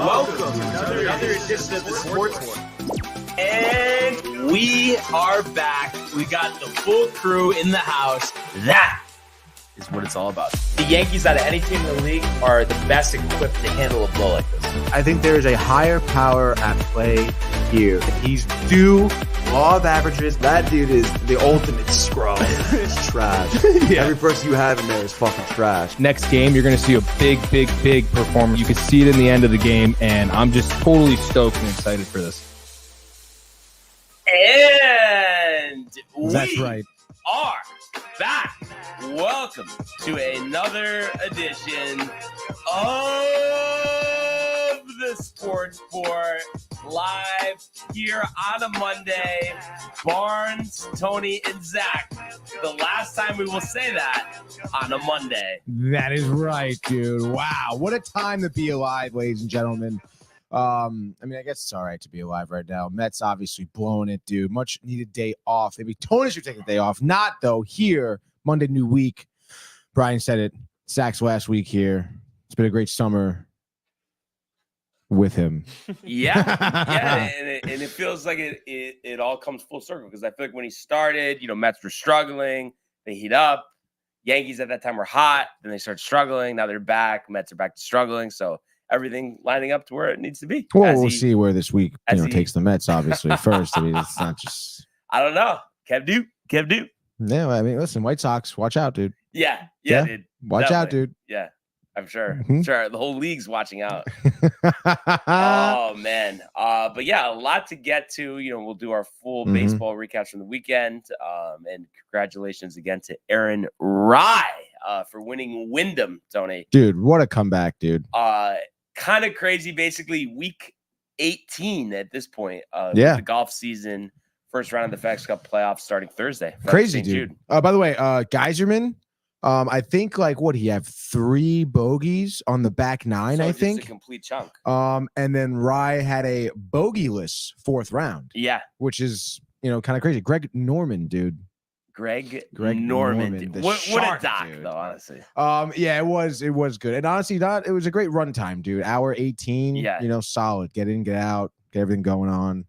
Welcome to another edition of the Sports One. And we are back. We got the full crew in the house. That is what it's all about. The Yankees, out of any team in the league, are the best equipped to handle a blow like this. I think there is a higher power at play here. He's due law of averages. That dude is the ultimate scrub. It's trash. Yeah. Every person you have in there is fucking trash. Next game, you're going to see a big performance. You can see it in the end of the game, and I'm just totally stoked and excited for this. And That's we right. are back. Welcome to another edition of the Sports Report, live here on a Monday. Barnes, Tony, and Zach. The last time we will say that on a Monday. That is right, dude. Wow. What a time to be alive, ladies and gentlemen. I mean, I guess it's all right to be alive right now. Mets obviously blowing it, dude. Much needed day off. Maybe Tony should take a day off. Not, though, here. Monday, new week. Brian said it. Zach's last week here. It's been a great summer with him. Yeah, and it feels like it all comes full circle, because I feel like when he started, Mets were struggling. They heat up. Yankees at that time were hot. Then they start struggling. Now they're back. Mets are back to struggling. So everything lining up to where it needs to be. Well, we'll see where this week takes the Mets, obviously, first. I mean, it's not just... I don't know. Kev do. Yeah, I mean, listen, White Sox, watch out, dude. Yeah, dude. Watch out, dude. Yeah, I'm sure. Mm-hmm. Sure, the whole league's watching out. Oh, man. But yeah, a lot to get to. We'll do our full baseball recaps from the weekend. And congratulations again to Aaron Rye for winning Wyndham, Tony. Dude, what a comeback, dude. Kind of crazy, basically week 18 at this point. Yeah. The golf season. First round of the FedEx Cup playoffs starting Thursday. Crazy, dude. By the way, Geiserman, I think he have 3 bogeys on the back 9, I think. A complete chunk. And then Rye had a bogeyless 4th round. Yeah. Which is, kind of crazy. Greg Norman, dude. Greg Norman. What a doc, dude. Though, honestly. Yeah, it was good. And honestly, it was a great run time, dude. Hour 18, solid. Get in, get out, get everything going on.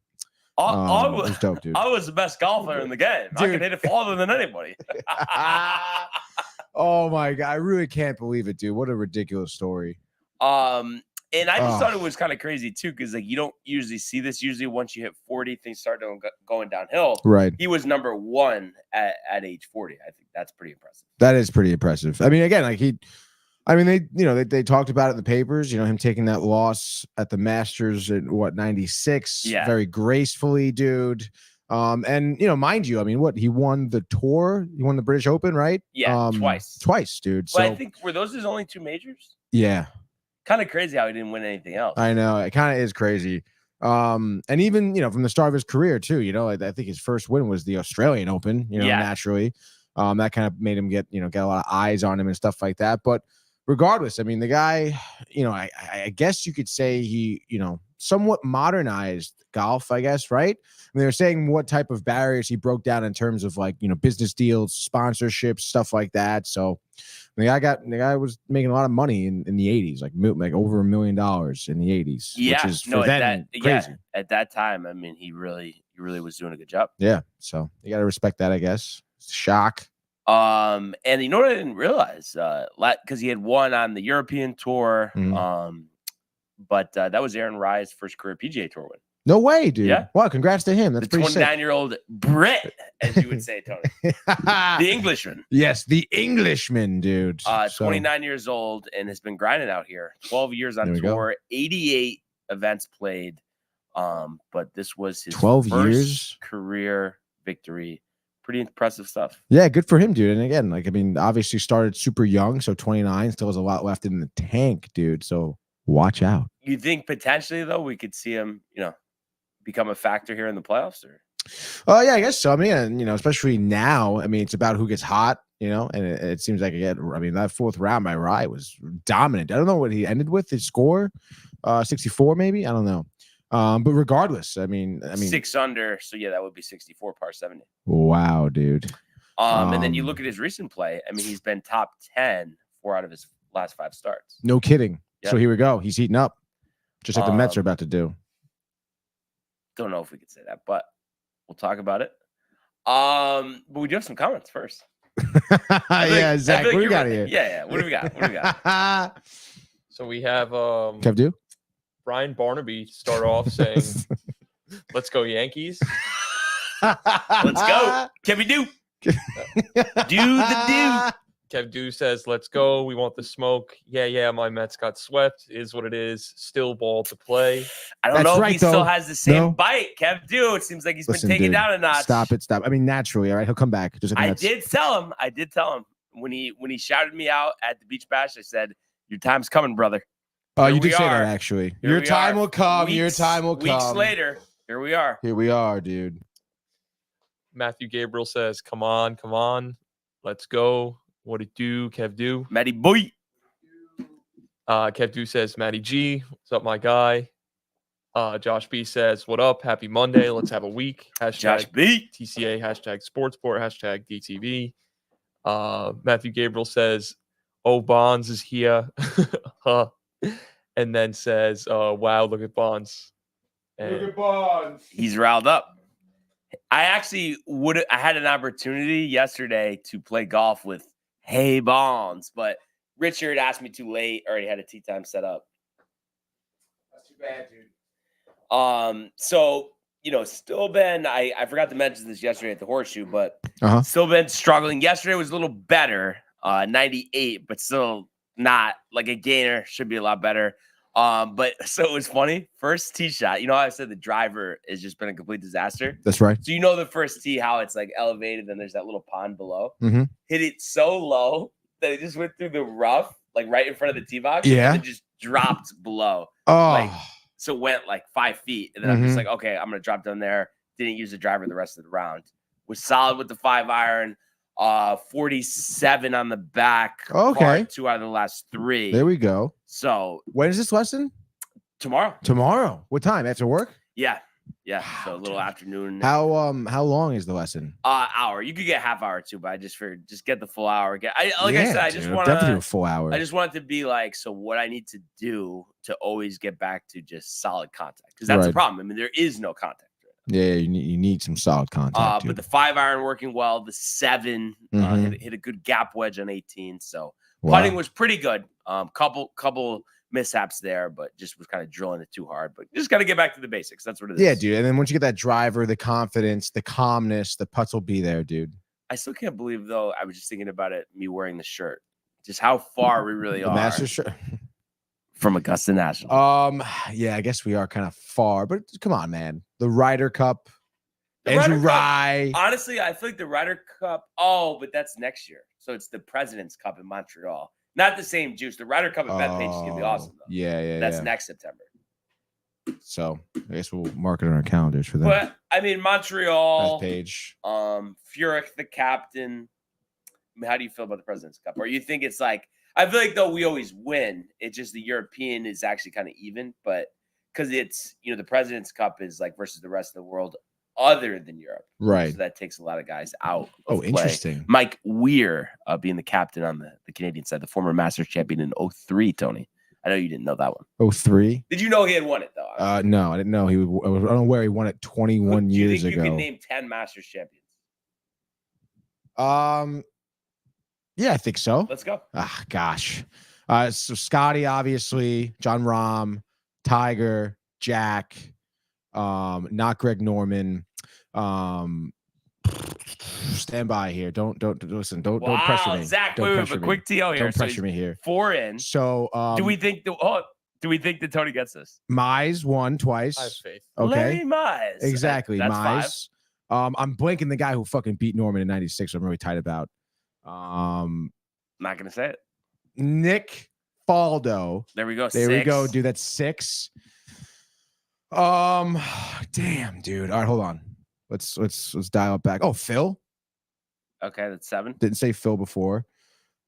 It was dope, dude. I was the best golfer in the game. Dude. I can hit it farther than anybody. Oh my God. I really can't believe it, dude. What a ridiculous story. And I just thought it was kind of crazy too, because you don't usually see this. Usually once you hit 40, things start going downhill. Right. He was number 1 at age 40. I think that's pretty impressive. That is pretty impressive. I mean, again, they talked about it in the papers, him taking that loss at the Masters in 96, very gracefully, dude. And mind you, I mean, he won the tour, he won the British Open, right? Yeah, twice, dude. But I think were those his only 2 majors? Yeah. Kind of crazy how he didn't win anything else. I know, it kind of is crazy. And even, from the start of his career too, I think his first win was the Australian Open, naturally. That kind of made him get a lot of eyes on him and stuff like that. But regardless, I mean, the guy, I guess you could say he, somewhat modernized golf, I guess, right? I mean, they were saying what type of barriers he broke down in terms of business deals, sponsorships, stuff like that. So the guy was making a lot of money in the 80s, like over $1 million in the 80s. Yeah, which is for crazy. Yeah, at that time, I mean, he really was doing a good job. Yeah, so you got to respect that, I guess. Shock. And you know what I didn't realize, because he had won on the European tour, but that was Aaron Rye's first career PGA Tour win. No way, dude. Yeah. Wow, congrats to him. That's the pretty sick. 29-year-old Brit, as you would say, Tony. The Englishman. Yes, the Englishman, dude. 29 years old and has been grinding out here. 12 years on tour, 88 events played. But this was his 12 first years career victory. Pretty impressive stuff. Yeah, good for him, dude. And again, obviously started super young, so 29, still has a lot left in the tank, dude. So watch out. You think potentially, though, we could see him, become a factor here in the playoffs? Or? Yeah, I guess so. I mean, especially now, I mean, it's about who gets hot, and it seems like, that 4th round by Rye was dominant. I don't know what he ended with, his score, 64 maybe? I don't know. But regardless, I mean 6 under, so yeah, that would be 64 par 70. Wow, dude. And then you look at his recent play. I mean, he's been top 10 4 out of his last 5 starts. No kidding. Yep. So here we go. He's heating up. Just like the Mets are about to do. Don't know if we could say that, but we'll talk about it. But we do have some comments first. Yeah, Zach, what do we got here? Yeah. What do we got? So we have Kev, do? Brian Barnaby start off saying, "Let's go Yankees." Let's go. Can we do? Do the do. Kev Do says, "Let's go. We want the smoke." Yeah. My Mets got swept. Is what it is. Still ball to play. I don't know if he still has the same bite. Kev Do. It seems like he's been taken down a notch. Stop it. I mean, naturally, all right. He'll come back. Just like I did tell him when he shouted me out at the beach bash. I said, "Your time's coming, brother." Oh, you did say that actually. Your time will come. Your time will come. Weeks later, here we are. Here we are, dude. Matthew Gabriel says, "Come on. Let's go. What it do, Kev Do?" Matty boy. Kev Do says, "Matty G, what's up, my guy?" Josh B says, "What up? Happy Monday. Let's have a week." Hashtag Josh B. TCA, hashtag Sportsport, hashtag DTV. Matthew Gabriel says, "Oh, Bonds is here." And then says, "Wow, look at Bonds." Look at Bonds. He's riled up. I actually I had an opportunity yesterday to play golf with Hey Bonds, but Richard asked me too late. Already had a tee time set up. That's too bad, dude. So still been. I forgot to mention this yesterday at the Horseshoe, but still been struggling. Yesterday was a little better, 98, but still not like a gainer. Should be a lot better. But so it was funny. First tee shot. You know how I said the driver has just been a complete disaster? That's right. So the first tee, how it's like elevated, and there's that little pond below. Mm-hmm. Hit it so low that it just went through the rough, like right in front of the tee box. Yeah. And it just dropped below. Oh. So it went like 5 feet. And then I'm just like, okay, I'm going to drop down there. Didn't use the driver the rest of the round. Was solid with the 5-iron. 47 on the back. Okay. 2 out of the last 3. There we go. So when is this lesson? Tomorrow. What time? After work? Yeah. So a little afternoon. How long is the lesson? Hour. You could get half hour too, but I just figured just get the full hour. I said, I just want definitely a full hour. I just want it to be like, so what I need to do to always get back to just solid contact, because that's the problem. I mean, there is no contact. Yeah, you need some solid contact. But the 5-iron working well. The 7 hit a good gap wedge on 18. So putting was pretty good. Couple mishaps there, but just was kind of drilling it too hard. But just got to get back to the basics. That's what it is. Yeah, dude. And then once you get that driver, the confidence, the calmness, the putts will be there, dude. I still can't believe, though, I was just thinking about it, me wearing the shirt. Just how far we really are. Master shirt. From Augusta National. Yeah, I guess we are kind of far, but come on, man. The Ryder Cup, Andrew Rye. Honestly, I feel like the Ryder Cup. Oh, but that's next year. So it's the President's Cup in Montreal. Not the same juice. The Ryder Cup at Bethpage is gonna be awesome, though. Yeah. That's next September. So I guess we'll mark it on our calendars for that. But I mean, Montreal. Bethpage. Furyk, the captain. I mean, how do you feel about the President's Cup? Or you think it's like? I feel like, though, we always win. It's just the European is actually kind of even, but because it's, the President's Cup is like versus the rest of the world other than Europe. Right. So that takes a lot of guys out. Oh, interesting. Mike Weir being the captain on the Canadian side, the former Masters champion in 03, Tony. I know you didn't know that one. 03? Did you know he had won it, though? No, I didn't know. I don't know where he won it 21 years ago. You can name 10 Masters champions? Yeah, I think so. Let's go. Ah, gosh. So Scotty, obviously, John Rahm, Tiger, Jack, not Greg Norman. Stand by here. Don't listen. Don't pressure me. Zach, don't wait, quick TO here. Don't pressure me here. 4 in. So do we think that Tony gets this? Mize won twice. I have faith. Okay. Larry Mize. Exactly. That's Mize. 5. I'm blanking the guy who fucking beat Norman in 96. I'm really tight about. Not gonna say it. Nick Faldo. There we go. There we go, dude. That's 6. Damn, dude. All right, hold on. Let's dial it back. Oh, Phil. Okay, that's 7. Didn't say Phil before.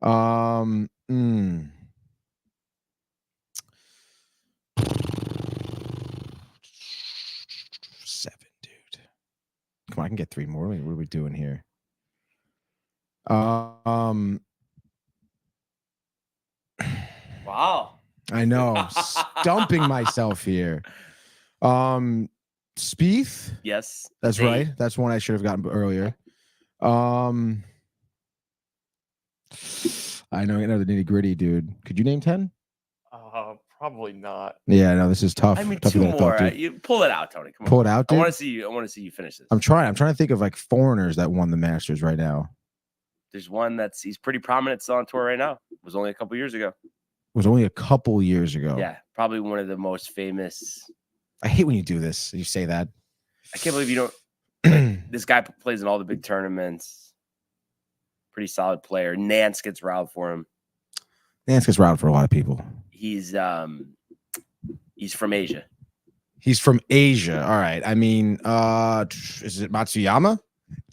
7, dude. Come on, I can get 3 more. What are we doing here? Wow. I know. Stumping myself here. Spieth. Yes. That's right. That's one I should have gotten earlier. I know the nitty gritty, dude. Could you name 10? Probably not. Yeah, no, this is tough. I mean, Tougher 2 than I thought, more. dude. You pull it out, Tony. Come on. Pull it out, dude. I want to see you. I want to see you finish this. I'm trying to think of like foreigners that won the Masters right now. There's one he's pretty prominent still on tour right now. It was only a couple years ago. It was only a couple years ago. Yeah, probably one of the most famous. I hate when you do this. You say that. I can't believe you don't. Like, this guy plays in all the big tournaments. Pretty solid player. Nance gets riled for him. Nance gets riled for a lot of people. He's from Asia. He's from Asia. All right. I mean, is it Matsuyama?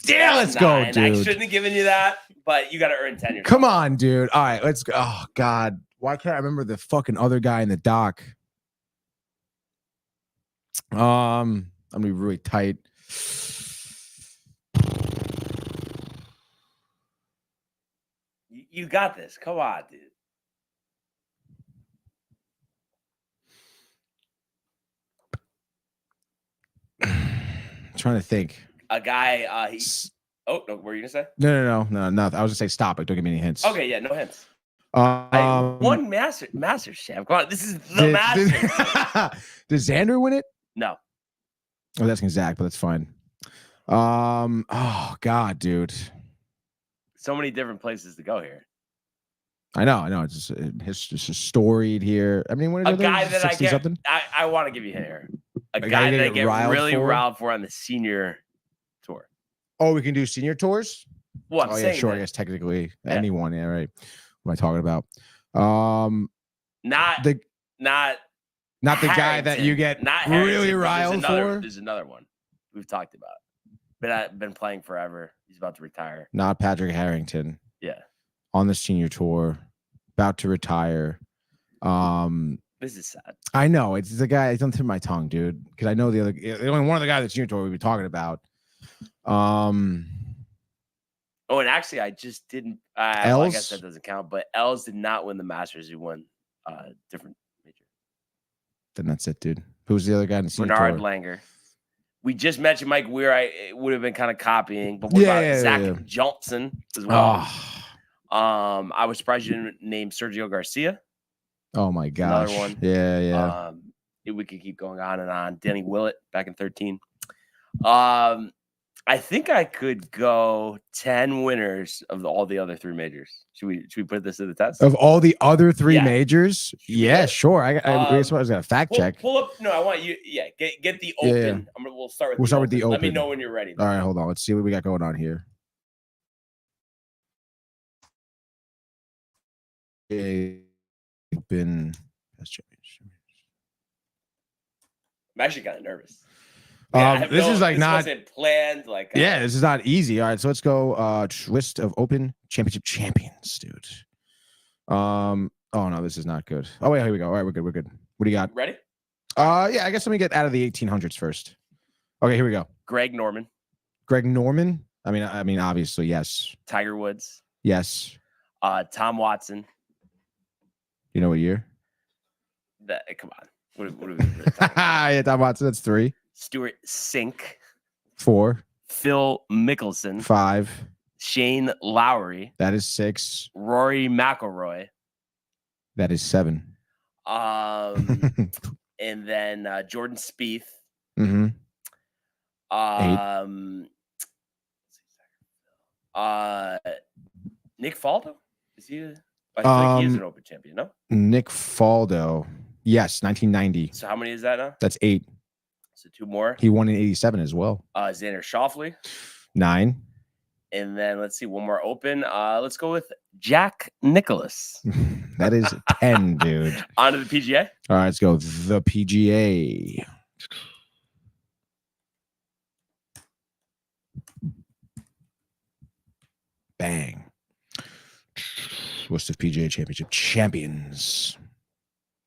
Yeah, let's go, dude. I shouldn't have given you that, but you got to earn 10. Come on, dude. All right, let's go. Oh, God. Why can't I remember the fucking other guy in the dock? I'm going to be really tight. You got this. Come on, dude. Trying to think. A guy. Oh no, what were you gonna say? No. I was gonna say stop it. Don't give me any hints. Okay, yeah, no hints. One Masters champ. Come on, this is the Masters. Did Xander win it? No. Oh, that's Zach, but that's fine. Oh God, dude. So many different places to go here. I know. It's just storied here. I mean, what is a guy that I get? Something? I want to give you a hint here. A guy that I get really riled for on the senior tour. Oh, we can do senior tours? Well, yeah, sure. I guess technically anyone. Yeah, right. What am I talking about? Not the guy that you get really riled for. There's another one we've talked about. But I've been playing forever. He's about to retire. Not Patrick Harrington. Yeah. On the senior tour, about to retire. This is sad. I know it's the guy. It's on the tip of my tongue, dude. Because I know the only one of the guys that's senior tour we were talking about. Oh, and actually, I just didn't. Well, I guess that doesn't count. But Els did not win the Masters. He won different major. Then that's it, dude. Who's the other guy in the senior Bernard tour? Langer. We just mentioned Mike Weir. I would have been kind of copying, but what about Zach Johnson as well? I was surprised you didn't name Sergio Garcia. Oh my gosh! Another one. Yeah. We could keep going on and on. Danny Willett back in 13. I think I could go 10 winners of all the other 3 majors. Should we put this to the test? Of all the other 3 majors? Yeah, sure. I guess I was gonna fact check. Pull up. No, I want you. Yeah, get the Open. Yeah. We'll start with the Open. Let me know when you're ready. All right, hold on. Let's see what we got going on here. Open. I'm actually kind of nervous. This is like not planned. Like this is not easy. All right, so let's go. List of Open Championship champions, dude. Oh no, this is not good. Oh wait, here we go. All right, we're good. What do you got? Ready? Yeah, I guess let me get out of the 1800s first. Okay, here we go. Greg Norman. I mean, obviously, yes. Tiger Woods. Yes. Tom Watson. You know what year? Come on. What are we really yeah, Tom Watson. That's 3. Stuart Sink. 4. Phil Mickelson. 5. Shane Lowry. That is 6. Rory McIlroy. That is 7. And then Jordan Spieth. Mm-hmm. 8. Nick Faldo? Is he? I think he is an Open champion. No. Nick Faldo. Yes, 1990. So how many is that now? That's 8. So 2 more. He won in 87 as well. Xander Schauffele. 9. And then let's see, one more Open. Let's go with Jack Nicklaus. That is 10, dude. On to the PGA. All right, let's go. The PGA. Bang. What's the PGA Championship champions?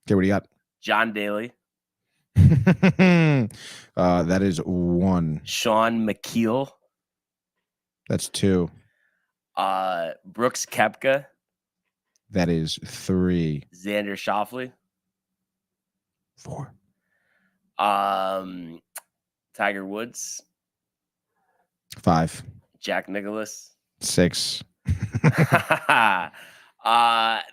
Okay, what do you got? John Daly. That is 1. Sean McKeel. That's 2. Brooks Koepka. That is 3. Xander Schauffele. 4. Tiger Woods. 5. Jack Nicklaus. 6.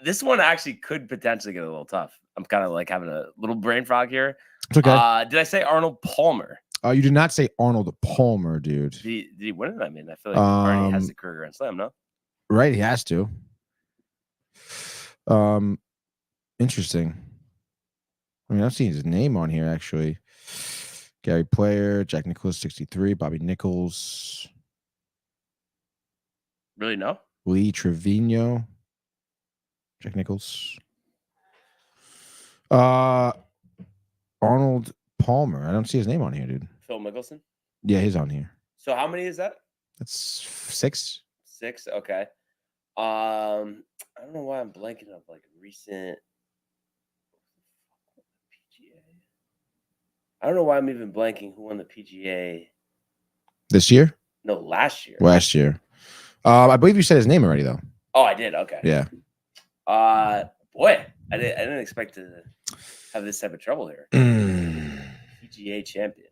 This one actually could potentially get a little tough. I'm kind of like having a little brain fog here. It's okay. Did I say Arnold Palmer? You did not say Arnold Palmer, dude. Did he win it? I mean, I feel like Arnie has the career Grand Slam, no? Right, he has to. Interesting. I mean, I've seen his name on here, actually. Gary Player, Jack Nicklaus, 63, Bobby Nichols. Really, no? Lee Trevino, Jack Nicklaus. Arnold Palmer. I don't see his name on here, dude. Phil Mickelson? Yeah, he's on here. So how many is that? That's 6. 6? Okay. I don't know why I'm blanking on like recent PGA. I don't know why I'm even blanking who won the PGA. This year? No, last year. Last year. I believe you said his name already, though. Oh, I did. Okay. Yeah. Boy, I didn't expect to have this type of trouble here. PGA champion.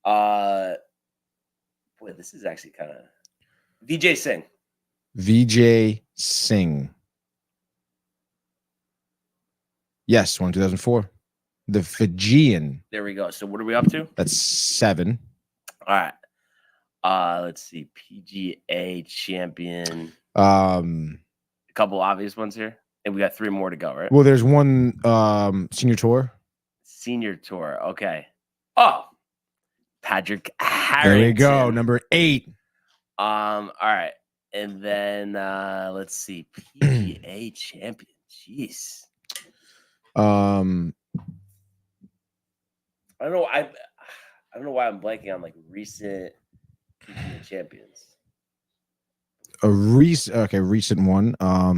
Boy, this is actually kind of Vijay Singh. Vijay Singh. Yes, won 2004. The Fijian. There we go. So what are we up to? That's 7. All right. Let's see. PGA champion. A couple obvious ones here. And we got 3 more to go, right? Well, there's one senior tour. Senior tour. Okay. Oh. Patrick Harrington. There we go. Number 8. All right. And then let's see. PGA champion. Jeez. I don't know. I don't know why I'm blanking on like recent PGA champions. A recent one. Wow,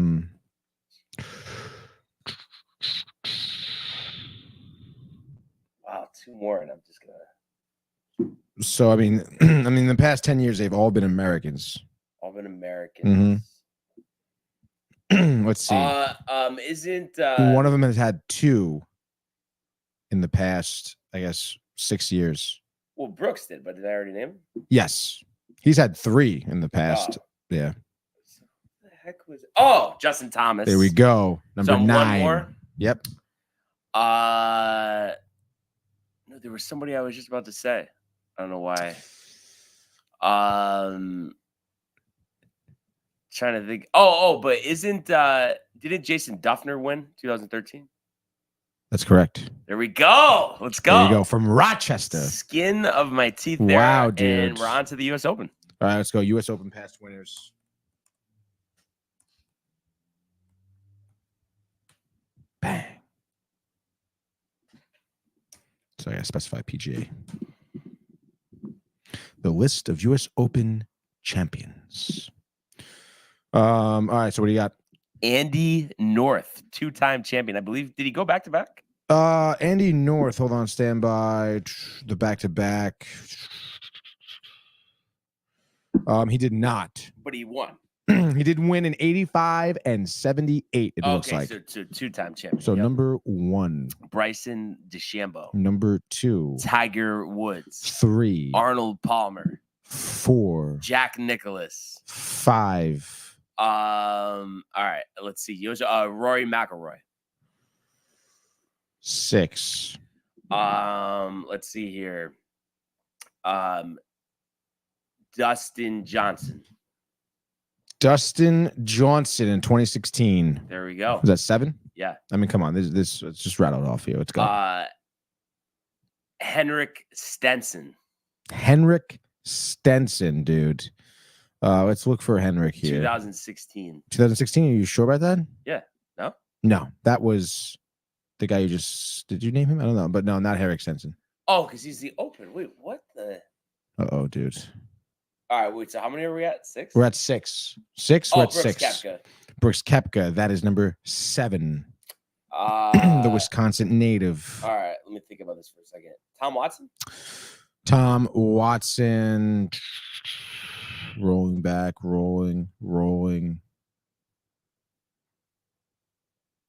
2 more, and I'm just gonna. So I mean, the past 10 years they've all been Americans. All been Americans. Let's see. Isn't one of them has had 2 in the past, I guess, 6 years. Well, Brooks did, but did I already name him? Yes, he's had 3 in the past. Oh. Yeah. What the heck was it? Oh, Justin Thomas. There we go. Number 9. One more. Yep. No, there was somebody I was just about to say. I don't know why. Trying to think. But didn't Jason Duffner win 2013? That's correct. There we go. Let's go. There you go. From Rochester. Skin of my teeth there. Wow, dude. And we're on to the U.S. Open. All right, let's go. U.S. Open past winners. Bang. So I gotta specify PGA. The list of U.S. Open champions. All right, so what do you got? Andy North, 2-time champion. I believe. Did he go back to back? Andy North, hold on, stand by. The back-to-back. He did not. But he won. He did win in 85 and 78, it looks like. So 2-time champion. So number 1. Bryson DeChambeau. Number 2. Tiger Woods. 3. Arnold Palmer. 4. Jack Nicklaus. 5. All right. Let's see. Rory McIlroy. 6. Let's see here. Dustin Johnson. Dustin Johnson in 2016. There we go. Was that 7? Yeah. I mean, come on. This let's just rattle it off here. Let's go. Henrik Stenson. Henrik Stenson, dude. Let's look for Henrik here. 2016. 2016. Are you sure about that? Yeah. No? No. That was the guy you just... Did you name him? I don't know. But no, not Henrik Stenson. Oh, because he's the Open. Wait, what the... Uh-oh, dude. All right, wait, so how many are we at? 6? We're at 6. 6? We're at Brooks 6. Koepka. Brooks Koepka. That is number 7. The Wisconsin native. All right, let me think about this for a second. Tom Watson? Tom Watson. Rolling back, rolling.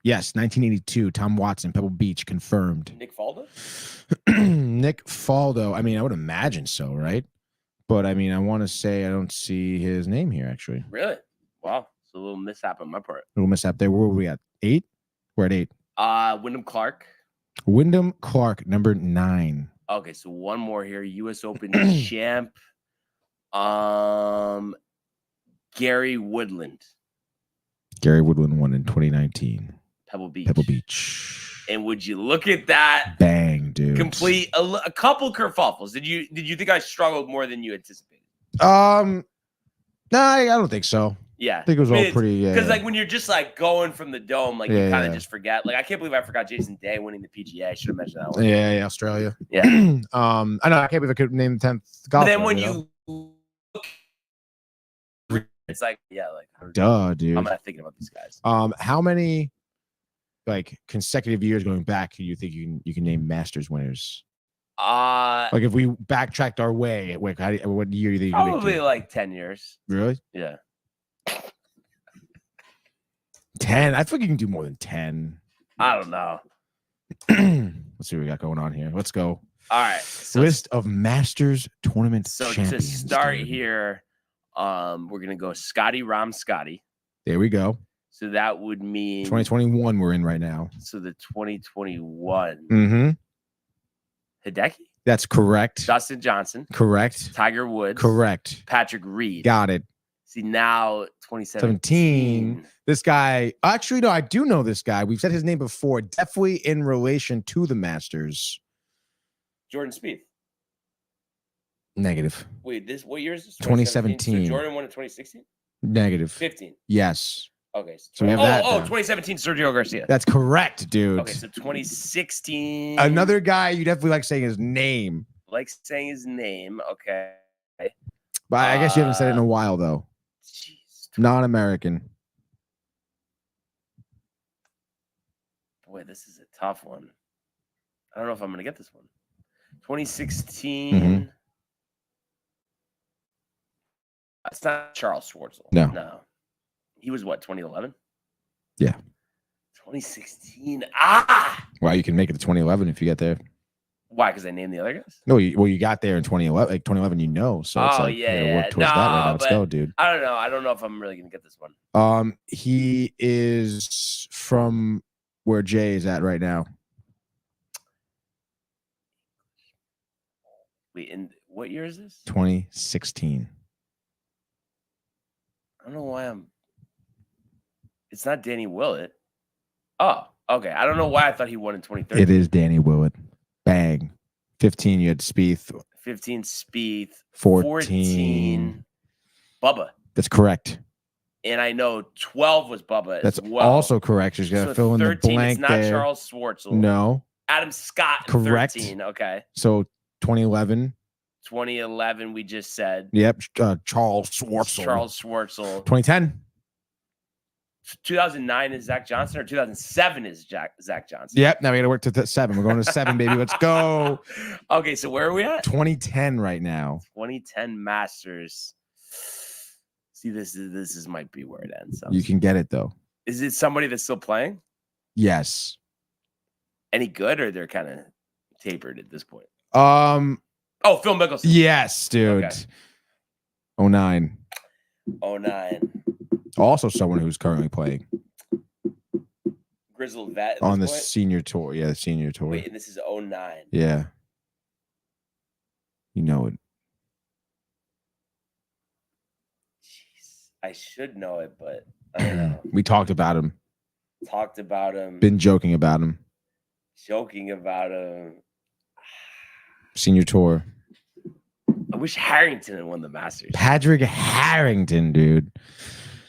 Yes, 1982. Tom Watson, Pebble Beach, confirmed. Nick Faldo? Nick Faldo. I mean, I would imagine so, right? But I mean, I want to say I don't see his name here, actually. Really? Wow. It's a little mishap on my part. A little mishap there. Where were we at? 8? We're at 8. Wyndham Clark. Wyndham Clark, number 9. Okay, so one more here. U.S. Open champ. Gary Woodland. Gary Woodland won in 2019. Pebble Beach. Pebble Beach. And would you look at that? Bang, dude. Complete a couple kerfuffles. Did you think I struggled more than you anticipated? No, I don't think so. Yeah. I think it was all pretty. Because Yeah. like when you're just like going from the dome, like you Yeah, kind of yeah. just forget. Like I can't believe I forgot Jason Day winning the PGA. I should have mentioned that one. Yeah, Australia. Yeah. I know. I can't believe I could name the 10th golfer. But then when know? you look, it's like, yeah, like Duh, dude. I'm not thinking about these guys. How many like consecutive years going back do you think you can name Masters winners? Like if we backtracked our way, like what year do you think? Probably like 10 years. Really? Yeah. 10. I think you can do more than 10. I don't know. Let's see what we got going on here. Let's go. All right. So, List of Masters tournament so champions. to start dude. here, we're gonna go Scotty Rom Scotty. There we go. So that would mean 2021 we're in right now. So the 2021 Mm-hmm. Hideki, That's correct. Dustin Johnson, Correct. Tiger Woods, Correct. Patrick Reed. Got it. See now 2017. 17. This guy, actually, no, I do know this guy. We've said his name before, definitely in relation to the Masters. Jordan Spieth. Negative. Wait, what year is this? 2017. So Jordan won in 2016? Negative. 15. Yes. Okay. So we have that down. 2017 Sergio Garcia. That's correct, dude. Okay, so 2016. Another guy you definitely like saying his name. Like saying his name. Okay. But I guess you haven't said it in a while, though. Jeez. Non-American. Boy, this is a tough one. I don't know if I'm going to get this one. 2016. Mhm. That's not Charles Schwartzel. No. He was what, 2011? Yeah. 2016. Well, you can make it to 2011 if you get there. Why? Because I named the other guys? No, you got there in 2011. Like 2011, you know. So it's like, yeah. work towards that right now. Let's go, dude. I don't know. I don't know if I'm really going to get this one. He is from where Jay is at right now. Wait, and what year is this? 2016. I don't know why it's not Danny Willett. Oh, okay. I don't know why I thought he won in 2013. It is Danny Willett. Bang. 15, you had Spieth. 15, Spieth. 14. Bubba. That's correct. And I know 12 was Bubba That's as well. also correct. She's got to fill in the 13, blank it's not there. Charles Schwartzel. No. Adam Scott in Correct. 13. Okay. So 2011. 2011, we just said. Yep. Charles Schwartzel. 2010. 2009 is Zach Johnson, or 2007 is Zach Johnson. Yep. Now we got to work to 7. We're going to 7, baby. Let's go. Okay, so where are we at? 2010 right now. 2010 Masters. See, this might be where it ends. You can get it though. Is it somebody that's still playing? Yes. Any good, or they're kind of tapered at this point? Oh, Phil Mickelson. Yes, dude. Okay. 09. 09. Also someone who's currently playing Grizzled vet at on the this point? senior tour. Yeah, the senior tour. Wait, and this is 09. Yeah. You know it. Jeez, I should know it, but I don't know. We talked about him. Talked about him. Been joking about him. Joking about him. Senior tour. I wish Harrington had won the Masters. Patrick Harrington, dude.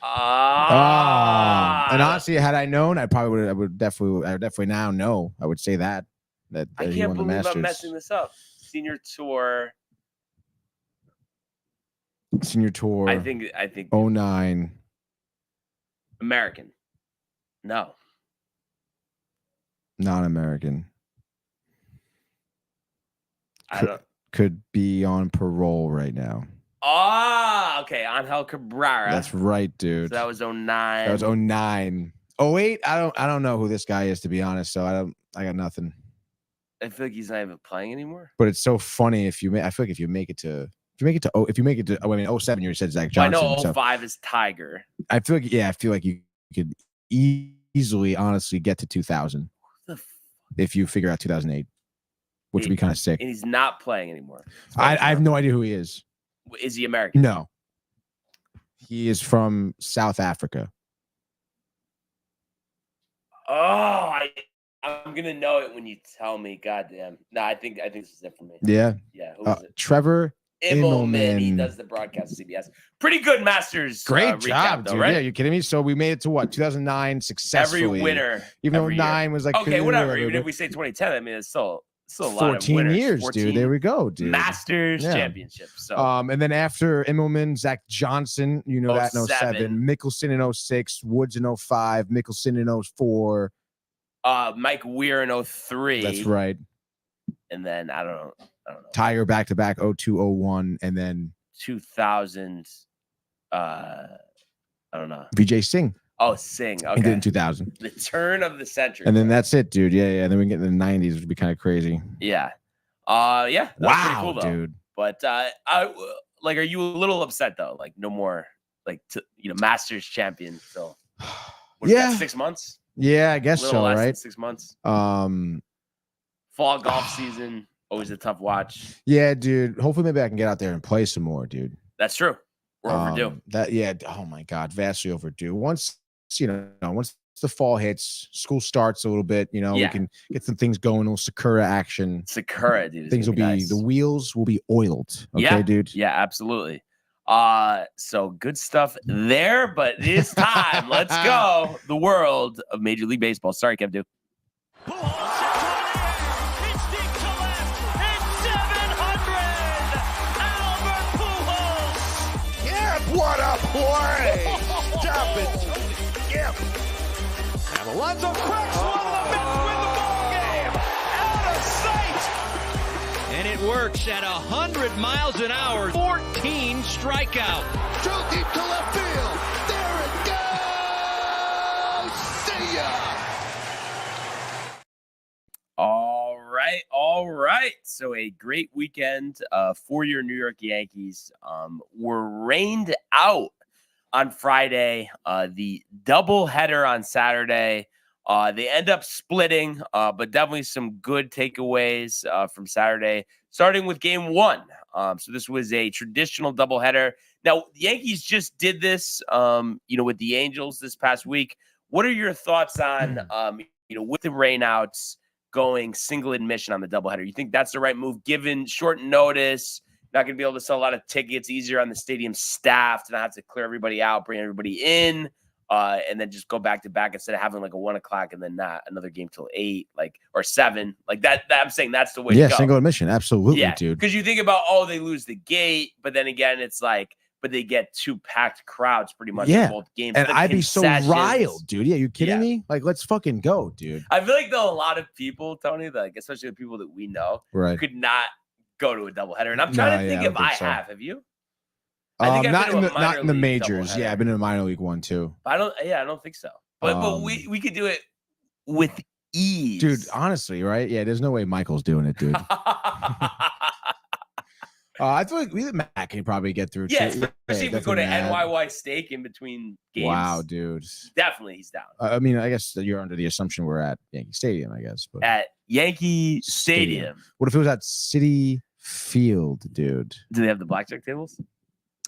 And honestly, had I known, I would definitely now know. I would say that I he can't won the believe Masters. I'm messing this up. Senior tour. Senior tour. I think 09. American. No. Non-American. I don't. Could be on parole right now. Oh, okay. Angel Cabrera. That's right, dude. So that was 09. That was 09. 08, I don't know who this guy is, to be honest. So I got nothing. I feel like he's not even playing anymore. But it's so funny I feel like if you make it to I mean 07, you said Zach Johnson. I know 05 is Tiger. I feel like you could easily, honestly, get to 2000 if you figure out 2008, which would be kind of sick. And he's not playing anymore. I have no idea who he is. Is he American? No. He is from South Africa. Oh, I'm gonna know it when you tell me. Goddamn. No, I think this is it for me. Yeah. Yeah. Who is it? Trevor Immelman. He does the broadcast at CBS. Pretty good Masters. Great recap, job, though, dude. right? Yeah, you kidding me? So we made it to what? 2009 successfully. Every winner. Even though every 9 year. was like okay, whatever. Even if we say 2010, I mean it's still a lot 14 of winners. years, 14 dude. There we go, dude. Masters championship. So and then after Immelman, Zach Johnson, you know that in 07, Mickelson in 06, Woods in 05, Mickelson in 04. Mike Weir in 03. That's right. And then I don't know. Tiger back-to-back 02, 01, and then 2000. I don't know. Vijay Singh. Oh, Singh. Okay. He did in 2000. The turn of the century. And then that's it, dude. Yeah. And then we get in the 90s, which would be kind of crazy. Yeah. Yeah. That's pretty cool, though. Dude. But are you a little upset though? Like no more, Masters champion. So yeah, 6 months. Yeah, I guess so. Less Right. than 6 months. Fall golf season, always a tough watch. Yeah, dude. Hopefully, maybe I can get out there and play some more, dude. That's true. We're overdue. Oh my God, vastly overdue. Once the fall hits, school starts a little bit, we can get some things going, a little Sakura action. Sakura, dude. Things will be nice. The wheels will be oiled. Okay, dude. Yeah, absolutely. So good stuff there, but it is time. Let's go. The world of Major League Baseball. Sorry, Kev, dude. What a play! Stop it! Yep. And Alonso cracks one of the Mets win the ball game. Out of sight. And it works at 100 miles an hour. 14 strikeout. Drove deep to left field. There it goes. See ya. All right. So a great weekend for your New York Yankees. Were rained out on Friday. The doubleheader on Saturday. They end up splitting, but definitely some good takeaways from Saturday, starting with game 1. So this was a traditional doubleheader. Now, the Yankees just did this, with the Angels this past week. What are your thoughts on, with the rainouts, going single admission on the doubleheader? You think that's the right move, given short notice, not going to be able to sell a lot of tickets, easier on the stadium staff to not have to clear everybody out, bring everybody in, and then just go back to back instead of having like a 1 o'clock and then not another game till 8, or 7, like that I'm saying that's the way to go. Single admission. Absolutely, dude. Because you think about, they lose the gate, but then again, it's like, but they get 2 packed crowds pretty much in both games. And I'd be so riled, dude. Yeah, you kidding me? Like, let's fucking go, dude. I feel like, though, a lot of people, Tony, like, especially the people that we know, could not go to a doubleheader. And I'm trying to think if I have. Have you? I think not in the majors. Yeah, I've been in a minor league one too. I don't think so. But we could do it with ease. Dude, honestly, right? Yeah, there's no way Michael's doing it, dude. I feel like Matt can probably get through. Yeah, especially if we go to NYY Steak in between games. Wow, dude. Definitely he's down. I mean, I guess that you're under the assumption we're at Yankee Stadium, I guess. But at Yankee Stadium. What if it was at Citi Field, dude? Do they have the blackjack tables?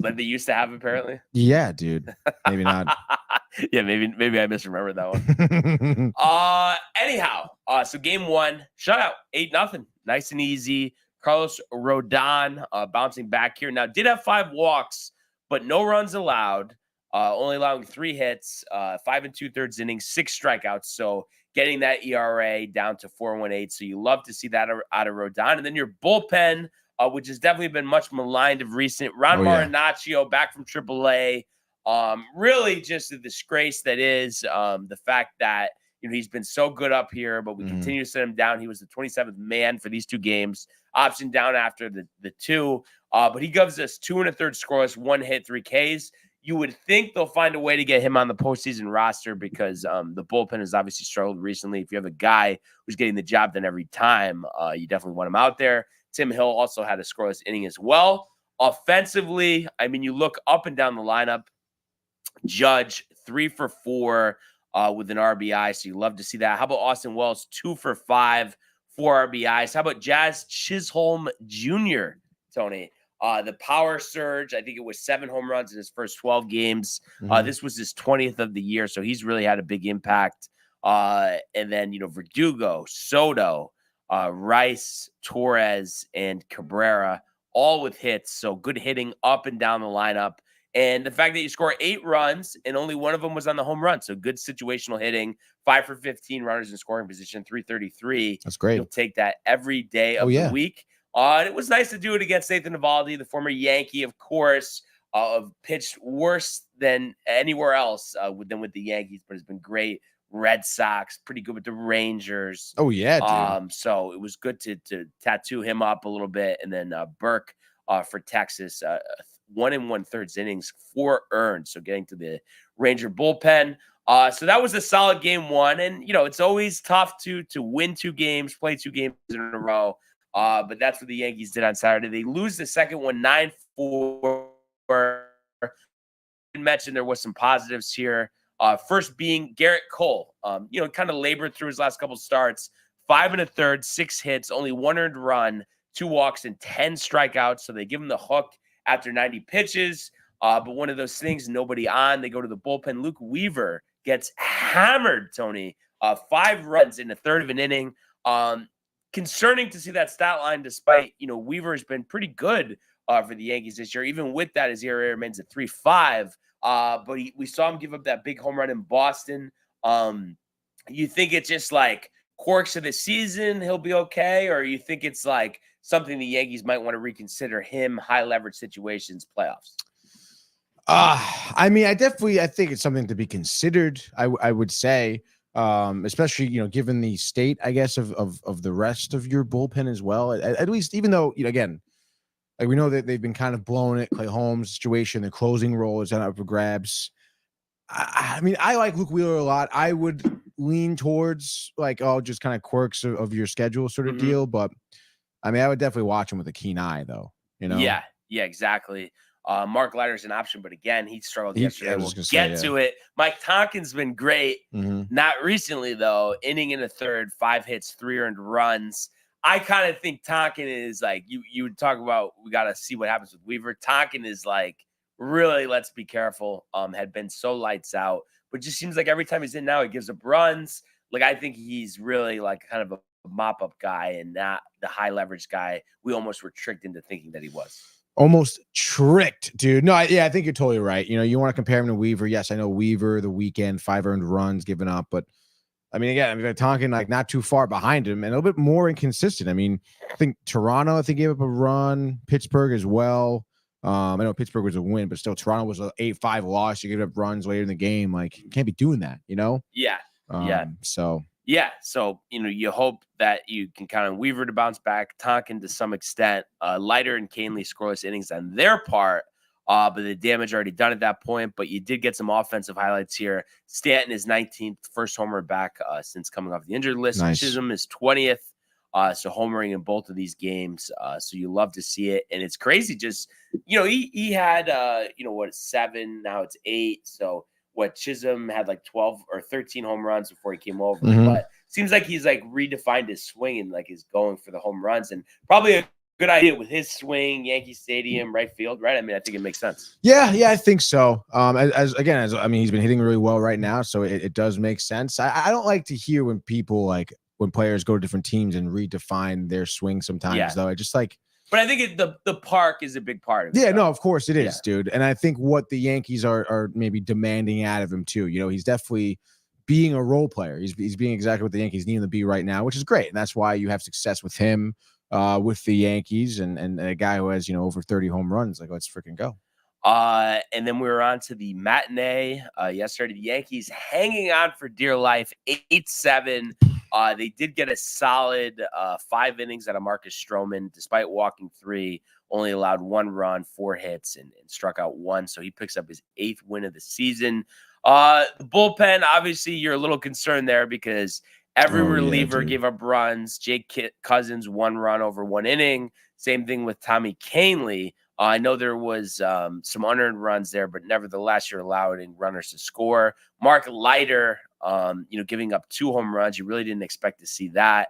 Like they used to have, apparently? Yeah, dude. Maybe not. Yeah, maybe I misremembered that one. Anyhow, so game 1, shutout, 8-0. Nice and easy. Carlos Rodon bouncing back here. Now, did have 5 walks, but no runs allowed, only allowing 3 hits, 5 2/3 innings, 6 strikeouts. So getting that ERA down to 4.18. So you love to see that out of Rodon. And then your bullpen, which has definitely been much maligned of recent. Ron Marinaccio back from AAA. Really just a disgrace that is the fact that he's been so good up here, but we continue to send him down. He was the 27th man for these 2 games. Option down after the 2. But he gives us 2 1/3 scoreless, 1 hit, 3 Ks. You would think they'll find a way to get him on the postseason roster because the bullpen has obviously struggled recently. If you have a guy who's getting the job done every time, you definitely want him out there. Tim Hill also had a scoreless inning as well. Offensively, I mean, you look up and down the lineup. Judge 3 for 4 with an RBI, so you love to see that. How about Austin Wells 2 for 5, 4 RBIs? How about Jazz Chisholm Jr., Tony? The power surge, I think it was 7 home runs in his first 12 games. This was his 20th of the year, so he's really had a big impact. And then, Verdugo, Soto, Rice, Torres, and Cabrera, all with hits. So good hitting up and down the lineup. And the fact that you score 8 runs and only one of them was on the home run. So good situational hitting, 5 for 15 runners in scoring position, 333. That's great. You'll take that every day of the week. And it was nice to do it against Nathan Eovaldi, the former Yankee, of course, pitched worse than anywhere else than with the Yankees, but has been great. Red Sox, pretty good with the Rangers. Oh, yeah, dude. So it was good to tattoo him up a little bit. And then Burke for Texas, 1 1/3 innings, 4 earned. So getting to the Ranger bullpen. So that was a solid game 1. And, it's always tough to win 2 games, play 2 games in a row. But that's what the Yankees did on Saturday. They lose the second one 9-4. I mentioned there was some positives here. First being Garrett Cole, kind of labored through his last couple starts. 5 1/3, 6 hits, only 1 earned run, 2 walks, and 10 strikeouts. So they give him the hook after 90 pitches. But one of those things, nobody on. They go to the bullpen. Luke Weaver gets hammered, Tony. 5 runs in a third of an inning. Concerning to see that stat line, despite, Weaver has been pretty good for the Yankees this year. Even with that, his ERA remains at 3.5. But we saw him give up that big home run in Boston. You think it's just like quirks of the season, he'll be okay? Or you think it's like something the Yankees might want to reconsider him, high leverage situations, playoffs? I mean, I think it's something to be considered. I would say, especially, given the state, I guess, of the rest of your bullpen as well. At least, even though, again, like we know that they've been kind of blowing it. Clay Holmes situation, the closing role is up for grabs. I mean, I like Luke Wheeler a lot. I would lean towards just kind of quirks of your schedule sort of deal. But I mean, I would definitely watch him with a keen eye, though. Yeah, exactly. Mark Leiter's an option, but again, he struggled yesterday. We'll get to it. Mike Tonkin's been great. Not recently, though. Inning in a third, 5 hits, 3 earned runs. I kind of think Tonkin is like, you would talk about, we got to see what happens with Weaver. Tonkin is like, really, let's be careful. Had been so lights out, but just seems like every time he's in now, he gives up runs. Like, I think he's really like kind of a mop-up guy and not the high leverage guy we almost were tricked into thinking that he was. Almost tricked, dude. No, I think you're totally right. You want to compare him to Weaver. Yes, I know Weaver, the weekend, 5 earned runs given up, but I mean, again, Tonkin like not too far behind him and a little bit more inconsistent. I mean, I think Toronto, gave up a run, Pittsburgh as well. I know Pittsburgh was a win, but still Toronto was an 8-5 loss. You gave up runs later in the game. Like, you can't be doing that, Yeah. So you hope that you can kind of Weaver to bounce back, Tonkin to some extent, Leiter and Canely scoreless innings on their part, but the damage already done at that point. But you did get some offensive highlights here. Stanton is 19th, first homer back since coming off the injured list. Nice. Chisholm is 20th, so homering in both of these games. So you love to see it, and it's crazy. Just he had 7, now it's 8. So what, Chisholm had like 12 or 13 home runs before he came over. But seems like he's like redefined his swing and like is going for the home runs, and probably a good idea with his swing, Yankee Stadium, right field, right? I mean, I think it makes sense. Yeah, I think so. As I mean, he's been hitting really well right now, so it does make sense. I don't like to hear when people when players go to different teams and redefine their swing sometimes, though. I just like. But I think the park is a big part of it. Yeah, no, of course it is, dude. And I think what the Yankees are maybe demanding out of him too. He's definitely being a role player. He's being exactly what the Yankees need him to be right now, which is great. And that's why you have success with him, with the Yankees, and a guy who has over 30 home runs. Like, let's freaking go. And then we were on to the matinee yesterday. The Yankees hanging on for dear life, 8-7. They did get a solid 5 innings out of Marcus Stroman, despite walking 3, only allowed 1 run, 4 hits, and struck out 1. So he picks up his 8th win of the season. The bullpen, obviously, you're a little concerned there because every reliever gave up runs. Jake Cousins, 1 run over 1 inning. Same thing with Tommy Kahnle. I know there was some unearned runs there, but nevertheless, you're allowing runners to score. Mark Leiter, giving up 2 home runs. You really didn't expect to see that.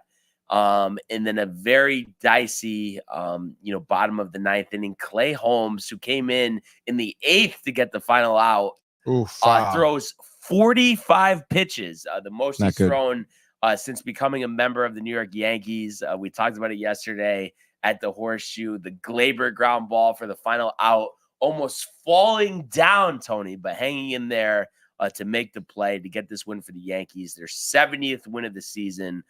And then a very dicey, bottom of the 9th inning, Clay Holmes, who came in the 8th to get the final out, throws 45 pitches, the most he's thrown since becoming a member of the New York Yankees. We talked about it yesterday at the Horseshoe, the Glaber ground ball for the final out, almost falling down, Tony, but hanging in there to make the play to get this win for the Yankees. Their 70th win of the season.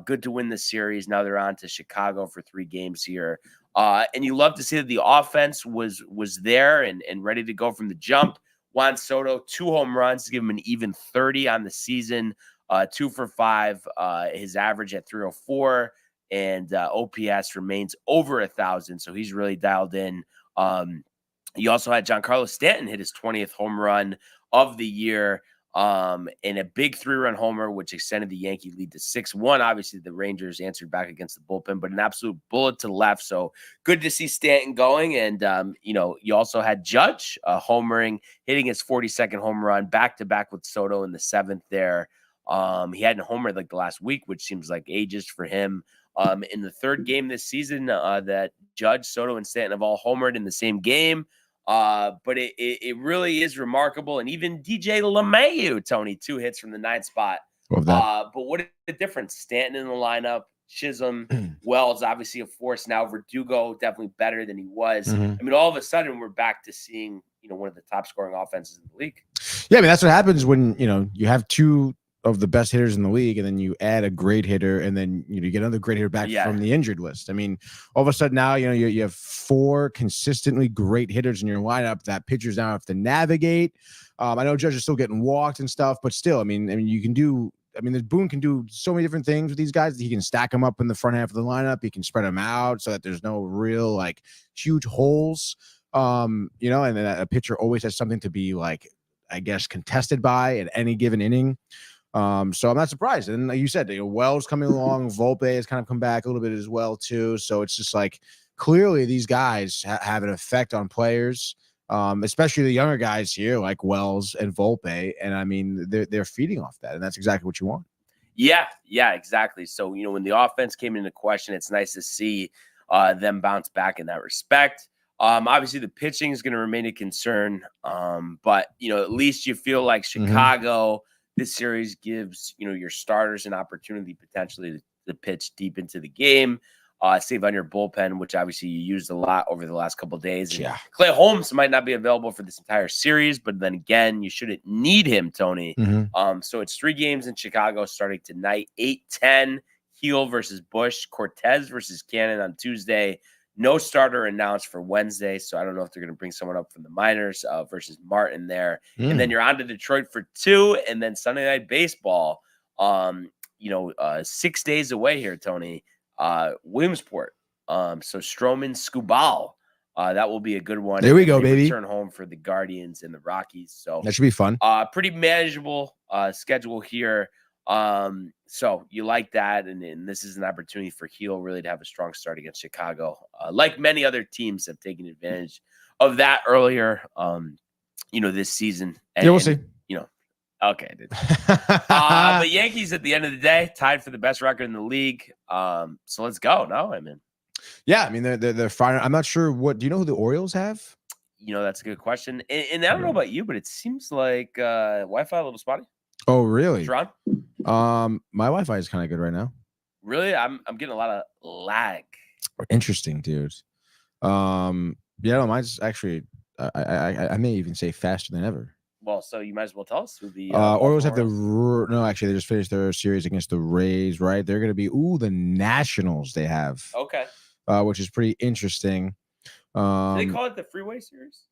Good to win the series. Now they're on to Chicago for 3 games here. And you love to see that the offense was there and ready to go from the jump. Juan Soto, 2 home runs to give him an even 30 on the season, 2 for 5. His average at 304. And OPS remains over 1,000, so he's really dialed in. You also had Giancarlo Stanton hit his 20th home run of the year, and a big 3-run homer, which extended the Yankee lead to 6-1. Obviously, the Rangers answered back against the bullpen, but an absolute bullet to left. So good to see Stanton going. And, you also had Judge homering, hitting his 42nd home run, back-to-back with Soto in the 7th there. He hadn't homered like the last week, which seems like ages for him. In the 3rd game this season that Judge, Soto, and Stanton have all homered in the same game. But it really is remarkable. And even DJ LeMahieu, Tony, 2 hits from the 9th spot. But what a difference. Stanton in the lineup, Chisholm, Wells, obviously a force now. Verdugo, definitely better than he was. I mean, all of a sudden, we're back to seeing, one of the top scoring offenses in the league. Yeah, I mean, that's what happens when, you have 2 of the best hitters in the league, and then you add a great hitter, and then you get another great hitter back from the injured list. I mean, all of a sudden now you have 4 consistently great hitters in your lineup that pitchers now have to navigate. I know Judge is still getting walked and stuff, but still, I mean, you can do. I mean, Boone can do so many different things with these guys. He can stack them up in the front half of the lineup. He can spread them out so that there's no real huge holes. And then a pitcher always has something to be I guess contested by at any given inning. So I'm not surprised. And like you said, Wells coming along, Volpe has kind of come back a little bit as well too. So it's just clearly these guys have an effect on players, especially the younger guys here like Wells and Volpe. And I mean, they're feeding off that, and that's exactly what you want. Yeah, exactly. So, when the offense came into question, it's nice to see them bounce back in that respect. Obviously the pitching is going to remain a concern. But at least you feel like Chicago, this series gives, your starters an opportunity potentially to pitch deep into the game, save on your bullpen, which obviously you used a lot over the last couple of days. Yeah. Clay Holmes might not be available for this entire series, but then again, you shouldn't need him, Tony. So it's 3 games in Chicago starting tonight, 8-10, Heel versus Bush, Cortez versus Cannon on Tuesday. No starter announced for Wednesday, so I don't know if they're going to bring someone up from the minors versus Martin there. And then you're on to Detroit for 2, and then Sunday Night Baseball, 6 days away here, Tony, Williamsport. So Stroman, Skubal, that will be a good one. There we go, baby. Return home for the Guardians and the Rockies. So that should be fun. Pretty manageable schedule here. So you like that, and this is an opportunity for Heel really to have a strong start against Chicago. Like many other teams have taken advantage of that earlier, this season. And, we'll see. Okay. But Yankees at the end of the day tied for the best record in the league. So let's go. No, yeah, I mean they're fine. I'm not sure do you know who the Orioles have? That's a good question. And I don't know about you, but it seems like Wi-Fi a little spotty. Oh, really? Ron? My Wi-Fi is kind of good right now. Really? I'm getting a lot of lag. Interesting, dude. Mine's actually I may even say faster than ever. Well, so you might as well tell us who the Orioles have they just finished their series against the Rays, right? They're going to be the Nationals they have. Okay. Which is pretty interesting. Do they call it the Freeway Series?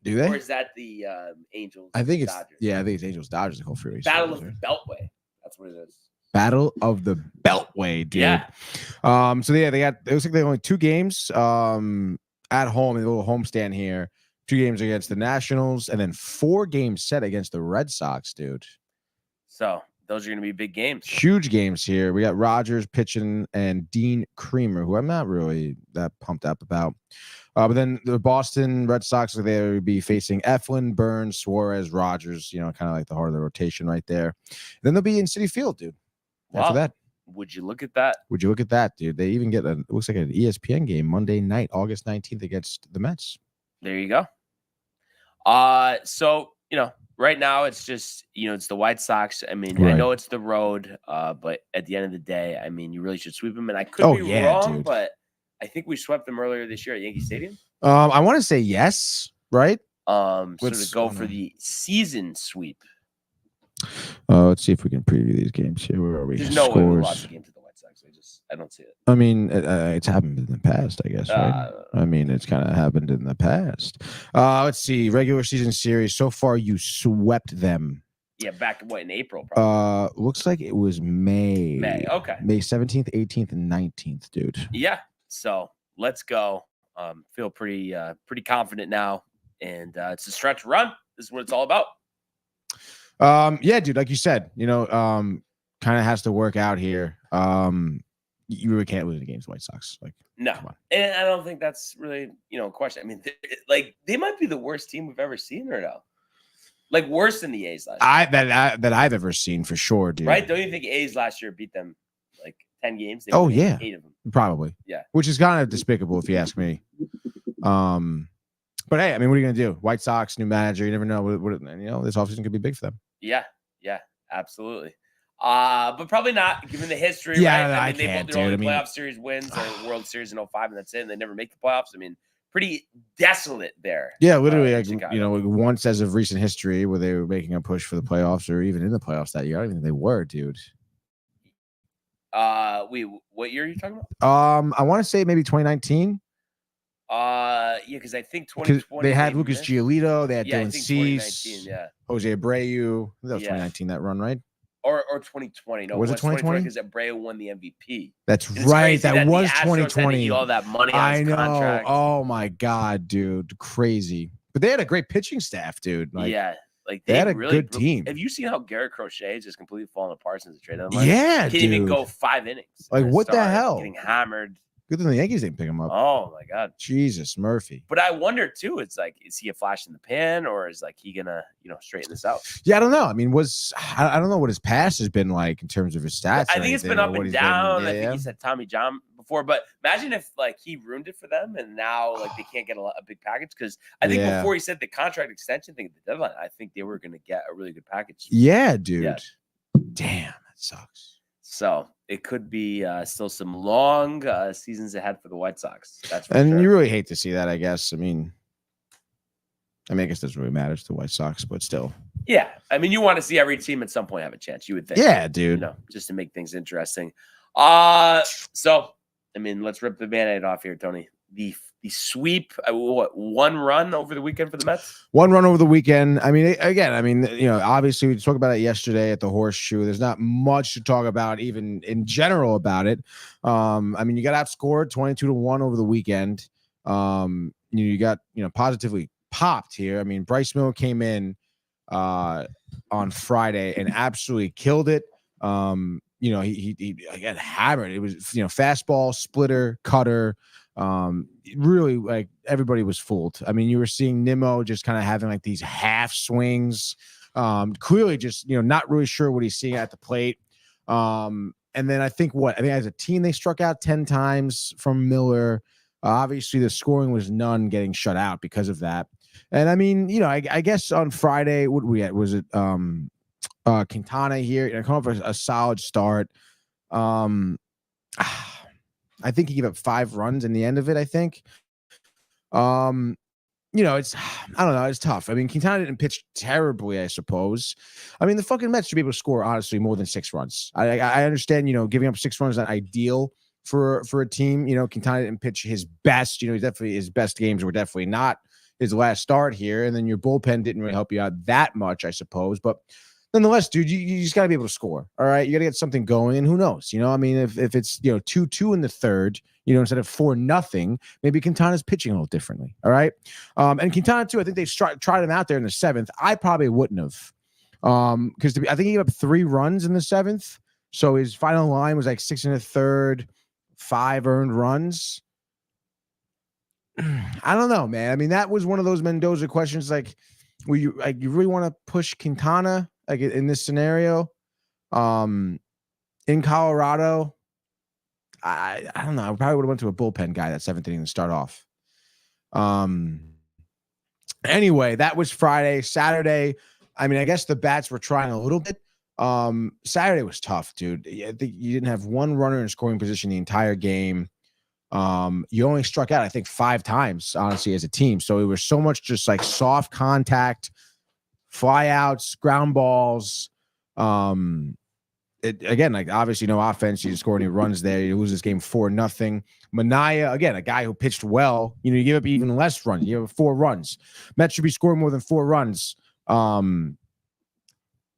Do they? Or is that the Angels? I think it's Dodgers? I think it's Angels Dodgers. They call Freeway Battle Series, of the Beltway. That's what it is. Battle of the Beltway, dude. Yeah. So yeah, it looks like they only 2 games at home in a little homestand here. 2 games against the Nationals, and then 4 games set against the Red Sox, dude. So those are going to be big games. Huge games here. We got Rogers pitching and Dean Creamer, who I'm not really that pumped up about. But then the Boston Red Sox, they would be facing Eflin, Burns, Suarez, Rogers, kind of like the heart of the rotation right there. And then they'll be in Citi Field, dude. After that. Would you look at that? Would you look at that, dude? They even get it looks like an ESPN game Monday night, August 19th against the Mets. There you go. So, right now it's just, it's the White Sox. I mean, Right. I know it's the road, but at the end of the day, I mean, you really should sweep them. And I could be wrong, dude. but I think we swept them earlier this year at Yankee Stadium. I want to say yes, right? So to go for the season sweep. Let's see if we can preview these games here. Where are we? There's no way we lost the game to the White Sox. I don't see it. I mean, it's happened in the past, I guess, right? I mean, it's kind of happened in the past. Let's see. Regular season series. So far, you swept them. Yeah, back in April, probably. Looks like it was May. Okay. May 17th, 18th, and 19th, dude. Yeah. So let's go. Feel pretty confident now. And it's a stretch run. This is what it's all about. Yeah, dude, like you said, kind of has to work out here. You really can't lose against White Sox. Like, no, and I don't think that's really, a question. I mean, they might be the worst team we've ever seen, or no? Like worse than the A's last year. That I've ever seen for sure, dude. Right? Don't you think A's last year beat them like 10 games? They won 8 of them. Probably. Yeah. Which is kind of despicable if you ask me. But hey, I mean, what are you gonna do? White Sox, new manager. You never know. What this offseason could be big for them. Yeah, absolutely. But probably not given the history. Yeah, right? I mean, can't, they both dude. playoff series wins or World Series in 05, and that's it. And they never make the playoffs. I mean, pretty desolate there. Yeah, literally, once as of recent history where they were making a push for the playoffs or even in the playoffs that year. I don't even think they were, dude. Wait, what year are you talking about? I want to say maybe 2019. Yeah, because I think 2020 they had Lucas Giolito, they had I Dylan think Cease, 2019, yeah. Jose Abreu. That was 2019 that run, right? Or 2020. No, was it 2020? Because Abreu won the MVP. That's right. That was 2020. All that money on his contract. Oh my god, dude, crazy. But they had a great pitching staff, dude. Like, yeah, like they had a really good team. Have you seen how Garrett Crochet is just completely falling apart since the trade deadline? Yeah, he didn't even go 5 innings. Like, what the hell? Getting hammered. Good thing the Yankees didn't pick him up. Oh my god, Jesus Murphy. But I wonder too. It's like, is he a flash in the pan, or is like he gonna straighten this out? Yeah, I don't know. I mean, I don't know what his past has been like in terms of his stats. I think it's been up and down. I think he said Tommy John before, but imagine if like he ruined it for them, and now like they can't get a big package, because I think before he said the contract extension thing at the deadline, I think they were gonna get a really good package. Yeah, dude. Yeah. Damn, that sucks. So it could be still some long seasons ahead for the White Sox. That's for and sure. You really hate to see that, I guess. I mean, I guess it doesn't really matter to the White Sox, but still. Yeah, I mean, you want to see every team at some point have a chance. You would think. Yeah, dude. Just to make things interesting. So I mean, let's rip the Band-Aid off here, Tony. The sweep, one run over the weekend for the Mets? One run over the weekend. I mean, again, obviously we talked about it yesterday at the Horseshoe. There's not much to talk about even in general about it. I mean, you got outscored 22-1 over the weekend. You got, positively popped here. I mean, Bryce Miller came in on Friday and absolutely killed it. He got hammered. It was, fastball, splitter, cutter. Really, like, everybody was fooled. I mean, you were seeing Nimmo just kind of having like these half swings, clearly just, not really sure what he's seeing at the plate. And then I think as a team, they struck out 10 times from Miller. Obviously the scoring was none, getting shut out because of that. And I mean, I guess on Friday, what we had, was it, Quintana here, come up with a solid start. I think he gave up 5 runs in the end of it, I think. It's, I don't know. It's tough. I mean, Quintana didn't pitch terribly, I suppose. I mean, the fucking Mets should be able to score, honestly, more than 6 runs. I understand, giving up 6 runs is not ideal for a team. Quintana didn't pitch his best. His best games were definitely not his last start here. And then your bullpen didn't really help you out that much, I suppose. But nonetheless, dude, you just got to be able to score. All right. You got to get something going. And who knows? I mean, if it's, 2-2 in the third, instead of 4-0, maybe Quintana's pitching a little differently. All right. And Quintana, too, I think they tried him out there in the seventh. I probably wouldn't have. Because I think he gave up 3 runs in the seventh. So his final line was like 6 1/3, 5 earned runs. I don't know, man. I mean, that was one of those Mendoza questions. Like, you really want to push Quintana like in this scenario? In Colorado, I don't know. I probably would have went to a bullpen guy that 7th inning to start off. Anyway, that was Friday. Saturday, I mean, I guess the bats were trying a little bit. Saturday was tough, dude. I think you didn't have one runner in scoring position the entire game. You only struck out, I think, 5 times, honestly, as a team. So it was so much just like soft contact, fly outs, ground balls. Again, like obviously no offense. You didn't score any runs there. You lose this game 4-0. Manaea, again, a guy who pitched well. You give up even less runs. You have 4 runs. Mets should be scoring more than 4 runs.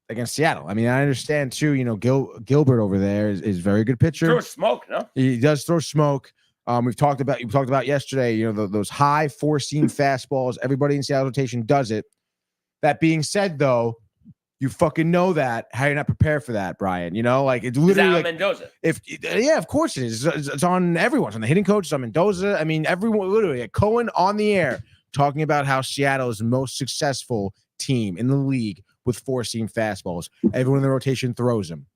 Against Seattle. I mean, I understand too. Gilbert over there is very good pitcher. Throw smoke, no? He does throw smoke. We talked about yesterday. Those high 4-seam fastballs. Everybody in Seattle rotation does it. That being said, though, you fucking know that. How you're not prepared for that, Brian? Like it's literally like Mendoza. Of course it is. It's on everyone. It's on the hitting coach. It's on Mendoza. I mean, everyone literally. Cohen on the air talking about how Seattle is the most successful team in the league with 4-seam fastballs. Everyone in the rotation throws them.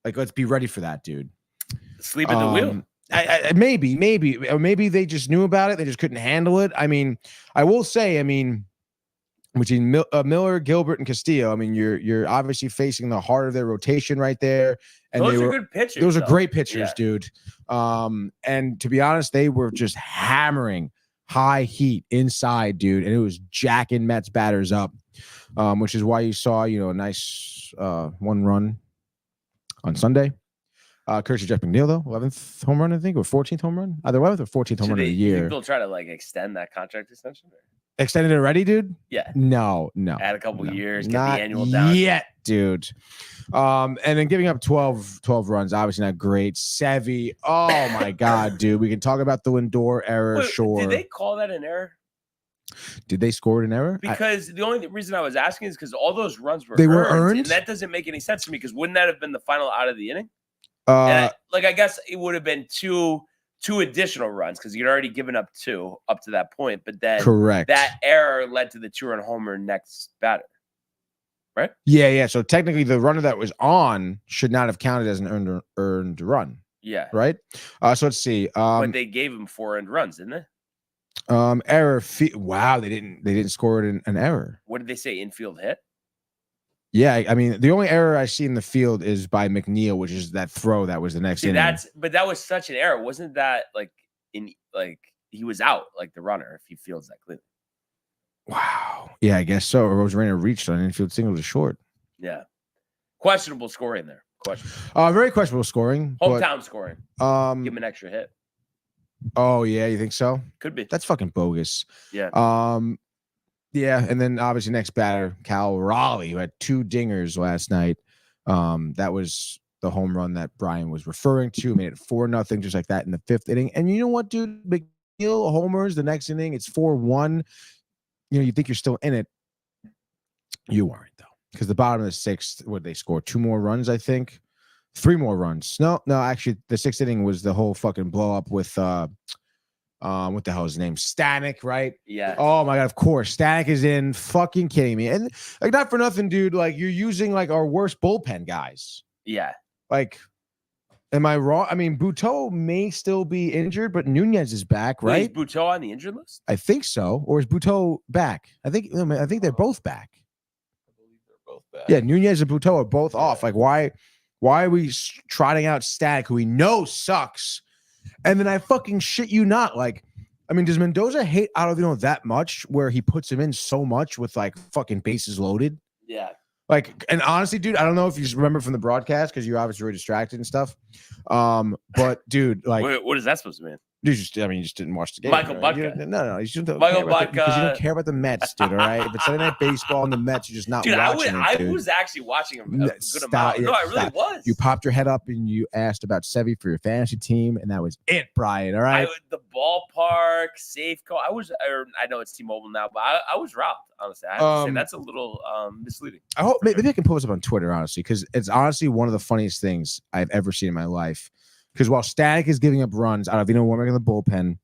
Like, let's be ready for that, dude. Sleep at the wheel. Maybe they just knew about it. They just couldn't handle it. I mean, I will say, between Miller, Gilbert, and Castillo, I mean, you're obviously facing the heart of their rotation right there. And those are good pitchers. Those are great pitchers, dude. And to be honest, they were just hammering high heat inside, dude, and it was jacking Mets batters up, which is why you saw, a nice 1 run on Sunday. Courtesy of Jeff McNeil, though, 11th home run, I think, or 14th home run, either 11th or 14th home run of the year. Think they'll try to extend that contract extension? Extended it already, dude? Yeah. No. Add a couple years, get not the annual down. Yet, dude. And then giving up 12 runs, obviously not great. Sevy, oh my God, dude. We can talk about the Lindor error, sure. Did they call that an error? Did they score an error? Because the only reason I was asking is because all those runs were earned. And that doesn't make any sense to me, because wouldn't that have been the final out of the inning? I guess it would have been two additional runs, because you'd already given up 2 up to that point. But then correct, that error led to the 2-run homer next batter. Right? Yeah. So technically the runner that was on should not have counted as an earned run. Yeah. Right? So let's see. But they gave him 4 earned runs, didn't they? Error. Wow, they didn't score it in an error. What did they say? Infield hit? Yeah, I mean, the only error I see in the field is by McNeil, which is that throw that was the next inning. But that was such an error. Wasn't that he was out, like the runner, if he fields that cleanly? Wow. Yeah, I guess so. Rosarena reached on infield single to short. Yeah. Questionable scoring there. Questionable. Very questionable scoring. Hometown scoring. Give him an extra hit. Oh, yeah, you think so? Could be. That's fucking bogus. Yeah. Yeah, and then obviously next batter, Cal Raleigh, who had 2 dingers last night. That was the home run that Brian was referring to. Made it 4-0, just like that in the 5th inning. And you know what, dude? McNeil homers the next inning. It's 4-1. You think you're still in it. You aren't, though, because the bottom of the 6th, what they score 2 more runs, I think. 3 more runs. No, actually, the 6th inning was the whole fucking blow up with what the hell is his name? Stanek, right? Yeah. Oh my God, of course. Stanek is in. Fucking kidding me. And not for nothing, dude. You're using our worst bullpen guys. Yeah. Am I wrong? I mean, Buteau may still be injured, but Nunez is back, right? Is Buteau on the injured list? I think so. Or is Buteau back? I think they're both back. I believe they're both back. Yeah, Nunez and Buteau are both off. Why are we trotting out Stanek, who we know sucks? And then I fucking shit you not. Does Mendoza hate Ottavino that much where he puts him in so much with fucking bases loaded? Yeah. And honestly, dude, I don't know if you just remember from the broadcast because you obviously were distracted and stuff. But dude, what is that supposed to mean? You just didn't watch the game. Michael right? Butka. No, you just don't Michael care about because you don't Butka. care about the Mets, dude. All right, if it's Sunday Night Baseball and the Mets, you're just not Dude, watching I it, dude. was actually watching a good Stop, amount. No, I really stop. was. You popped your head up and you asked about Sevy for your fantasy team, and that was it, Brian. All right. The ballpark, Safeco. I know it's T-Mobile now, but I was robbed. Honestly, I have to say that's a little misleading. I hope maybe I can pull this up on Twitter, honestly, because it's honestly one of the funniest things I've ever seen in my life. Because while Static is giving up runs out of Warmick in the bullpen,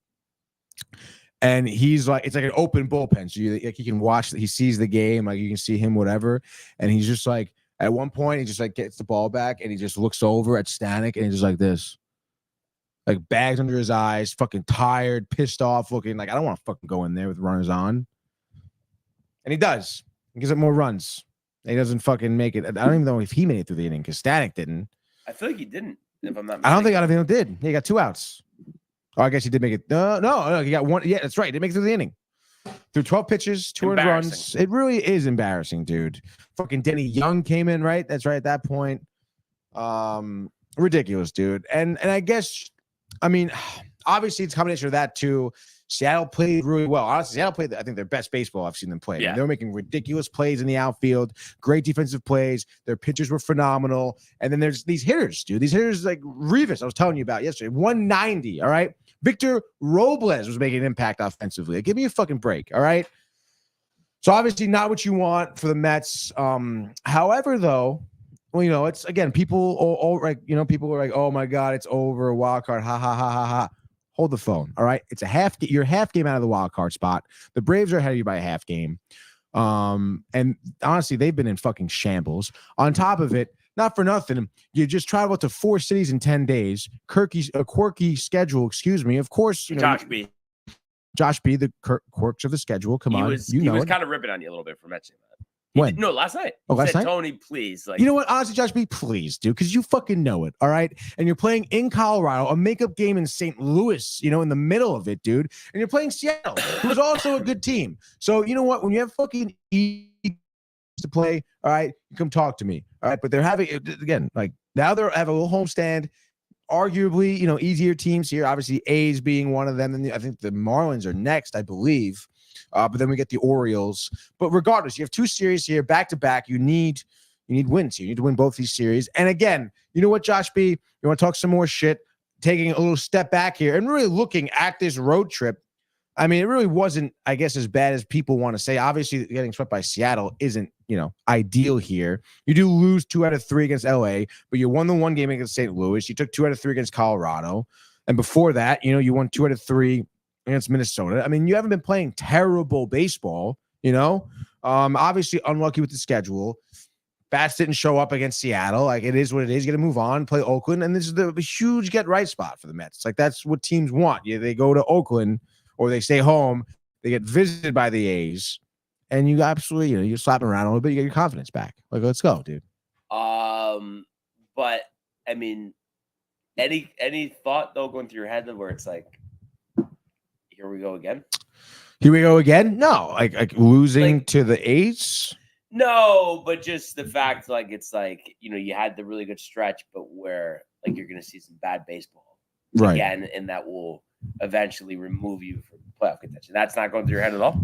and he's like, it's like an open bullpen, so he can watch. He sees the game, like you can see him, whatever. And he's just like, at one point, he just like gets the ball back, and he just looks over at Static, and he's just like this, like bags under his eyes, fucking tired, pissed off, looking like I don't want to fucking go in there with runners on. And he does. He gives up more runs. He doesn't fucking make it. I don't even know if he made it through the inning because Static didn't. I feel like he didn't. If I'm not mistaken. I don't think Ottavino did. He got 2 outs. Oh, I guess he did make it. No, he got 1. Yeah, that's right. He didn't make it through the inning. Through 12 pitches, 200 runs. It really is embarrassing, dude. Fucking Denny Young came in, right? That's right at that point. Ridiculous, dude. And I guess, I mean, obviously it's a combination of that too. Seattle played really well. Honestly, Seattle played, I think, their best baseball I've seen them play. Yeah. I mean, they were making ridiculous plays in the outfield, great defensive plays. Their pitchers were phenomenal. And then there's these hitters, dude. These hitters like Rivas, I was telling you about yesterday, 190, all right? Victor Robles was making an impact offensively. Like, give me a fucking break, all right? So obviously not what you want for the Mets. However, though, well, it's, again, people like, people are like, oh my God, it's over, wild card, ha, ha, ha, ha, ha. Hold the phone, all right? It's you're half game out of the wild card spot. The Braves are ahead of you by a half game. And honestly, they've been in fucking shambles. On top of it, not for nothing, you just traveled to 4 cities in 10 days. A quirky schedule, excuse me. Of course, Josh B, the quirks of the schedule. Come on, he was kind of ripping on you a little bit for mentioning that. When? No, last night. Oh, last night? Tony, please. Like, you know what? Honestly, Josh B, please, dude, because you fucking know it, all right? And you're playing in Colorado, a makeup game in St. Louis, in the middle of it, dude. And you're playing Seattle, who's also a good team. So, you know what? When you have fucking to play, all right, you come talk to me, all right? But they're having, again, like, now they have a little homestand. Arguably, easier teams here. Obviously, A's being one of them. And I think the Marlins are next, I believe. But then we get the Orioles. But regardless, you have 2 series here, back-to-back. You need wins here. You need to win both these series. And again, you know what, Josh B? You want to talk some more shit, taking a little step back here and really looking at this road trip. I mean, it really wasn't, I guess, as bad as people want to say. Obviously, getting swept by Seattle isn't, ideal here. You do lose 2 out of 3 against LA, but you won the 1 game against St. Louis. You took 2 out of 3 against Colorado. And before that, you won 2 out of 3 against Minnesota. I mean, you haven't been playing terrible baseball, obviously unlucky with the schedule. Bats didn't show up against Seattle. Like, it is what it is. You got to move on, play Oakland. And this is the huge get right spot for the Mets. Like, that's what teams want. They go to Oakland or they stay home. They get visited by the A's and you absolutely, you're slapping around a little bit. You get your confidence back. Like, let's go, dude. But I mean, any thought though going through your head where it's like, here we go again? Here we go again? No, like losing to the A's? No, but just the fact, like, it's like, you had the really good stretch, but where, like, you're going to see some bad baseball again, and that will eventually remove you from playoff contention. That's not going through your head at all?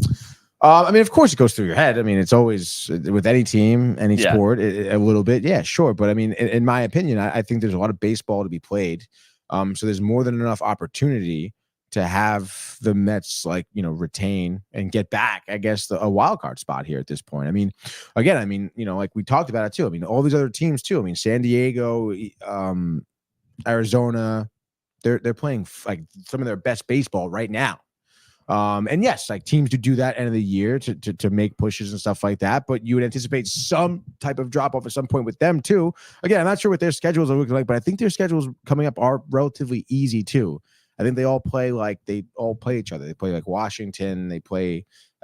I mean, of course it goes through your head. I mean, it's always with any team, any sport, a little bit. Yeah, sure. But I mean, in my opinion, I think there's a lot of baseball to be played. So there's more than enough opportunity to have the Mets, like, retain and get back, I guess, a wild card spot here at this point. I mean, again, like we talked about it too. I mean, all these other teams too. I mean, San Diego, Arizona, they're playing like some of their best baseball right now. And yes, like teams do that end of the year to make pushes and stuff like that. But you would anticipate some type of drop off at some point with them too. Again, I'm not sure what their schedules are looking like, but I think their schedules coming up are relatively easy too. I think they all play each other. They play like Washington. I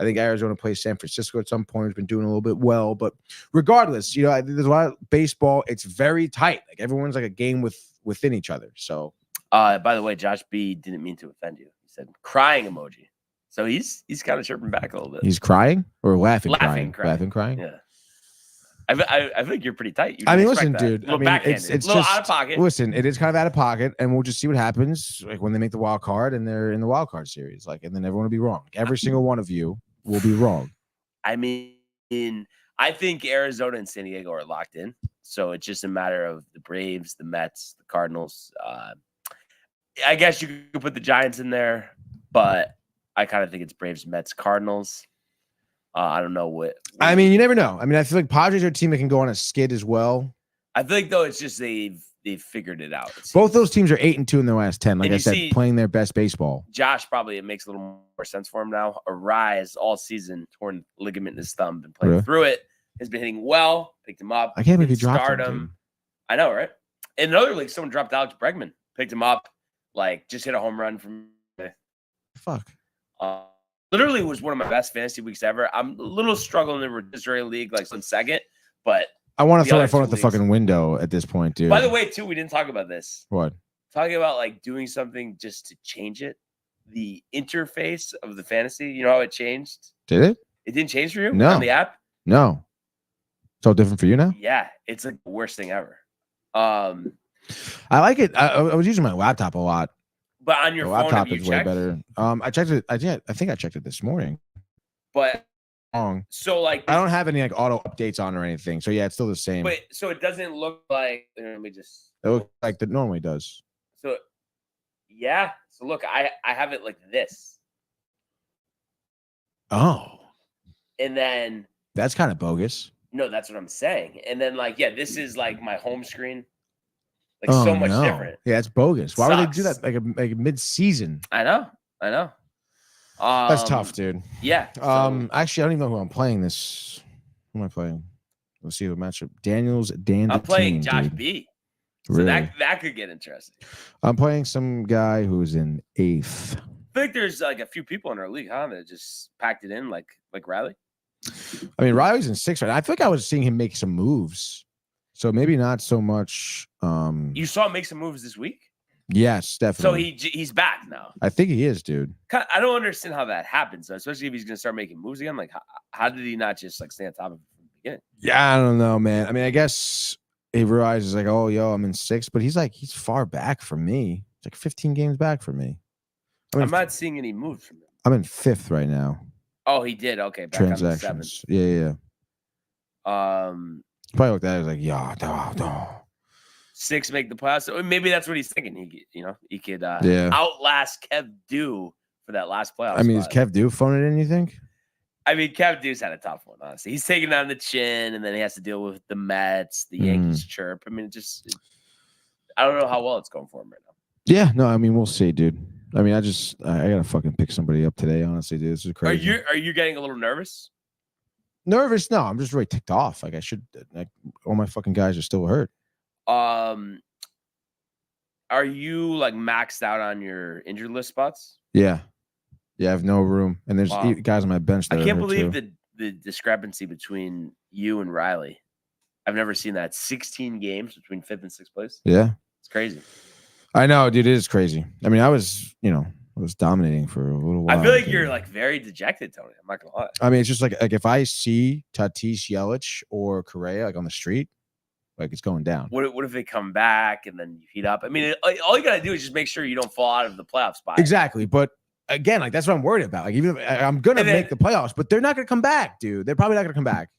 think Arizona plays San Francisco at some point. Has been doing a little bit well, but regardless, there's a lot of baseball. It's very tight. Like everyone's like a game within each other. So, by the way, Josh B didn't mean to offend you. He said crying emoji. So he's kind of chirping back a little bit. He's crying or laughing? Laughing, crying. Yeah. I think you're pretty tight. I mean, listen, dude. I mean, it's a little just out of pocket. Listen, it is kind of out of pocket, and we'll just see what happens like when they make the wild card and they're in the wild card series. Like, and then everyone will be wrong. Every single one of you will be wrong. I mean, I think Arizona and San Diego are locked in, so it's just a matter of the Braves, the Mets, the Cardinals. I guess you could put the Giants in there, but I kind of think it's Braves, Mets, Cardinals. I don't know what. I mean, you never know. I mean, I feel like Padres are a team that can go on a skid as well. I think though it's just they've figured it out. Both those teams are 8-2 in their last 10. Like I said, see, playing their best baseball. Josh probably it makes a little more sense for him now. Arise all season, torn ligament in his thumb, been playing through it. Has been hitting well. Picked him up. I can't believe he dropped him. I know, right? In another league, someone dropped Alex Bregman. Picked him up. Like just hit a home run from. Fuck. Literally was one of my best fantasy weeks ever. I'm a little struggling in the rotisserie league, like some second, but I want to throw my phone at the fucking window at this point, dude. By the way, too, we didn't talk about this. What? Talking about like doing something just to change it. The interface of the fantasy, you know how it changed? Did it? It didn't change for you no. on the app? No. It's all different for you now? Yeah, it's like the worst thing ever. I like it. I was using my laptop a lot. But on your phone, laptop is way better. I checked it. I think I checked it this morning. But wrong. So like I don't have any like auto updates on or anything. So yeah, it's still the same. But so it doesn't look like let me just it looks like it normally does. So yeah. So look, I have it like this. Oh. And then that's kind of bogus. No, that's what I'm saying. And then like, yeah, this is like my home screen. Like so much different. Yeah, it's bogus. Why would they do that like a mid-season? I know. That's tough, dude. Yeah. Actually, I don't even know who I'm playing this. Who am I playing? Let's see the matchup. Daniels, Dan. I'm playing Josh dude. B. So really? that could get interesting. I'm playing some guy who's in 8th. I think there's like a few people in our league, huh? That just packed it in like Riley. I mean, Riley's in 6th right now. I feel like I was seeing him make some moves. So maybe not so much. You saw him make some moves this week? Yes, definitely. So he's back now. I think he is, dude. I don't understand how that happens, especially if he's going to start making moves again. Like, how did he not just like stay on top of it from the beginning? Yeah, I don't know, man. I mean, I guess he realizes like, oh, yo, I'm in 6th, but he's far back from me. It's like 15 games back from me. I'm not seeing any moves from him. I'm in 5th right now. Oh, he did. Okay, back transactions. On the 7th. Probably looked at it like, yeah, 6 make the playoffs. So maybe that's what he's thinking. He could outlast Kev Dew for that last playoff. I mean, spot. Is Kev Dew phone it in, you think? I mean, Kev Dew's had a tough one, honestly. He's taking on the chin, and then he has to deal with the Mets, the Yankees chirp. I mean, I don't know how well it's going for him right now. Yeah, no, I mean, we'll see, dude. I mean, I gotta fucking pick somebody up today, honestly, dude. This is crazy. Are you getting a little nervous? Nervous? No, I'm just really ticked off. Like I should. Like all my fucking guys are still hurt. Are you like maxed out on your injured list spots? Yeah, I have no room, and there's guys on my bench. That I can't believe the discrepancy between you and Riley. I've never seen that. 16 games between 5th and 6th place. Yeah, it's crazy. I know, dude. It is crazy. I mean, I was dominating for a little while. I feel like you're like very dejected, Tony. I'm not gonna lie. I mean, it's just like if I see Tatis, Yelich, or Correa like on the street, like it's going down. What if they come back and then you heat up? I mean, all you gotta do is just make sure you don't fall out of the playoff spot. Exactly, but again, like that's what I'm worried about. Like even if I'm gonna make the playoffs, but they're not gonna come back, dude. They're probably not gonna come back.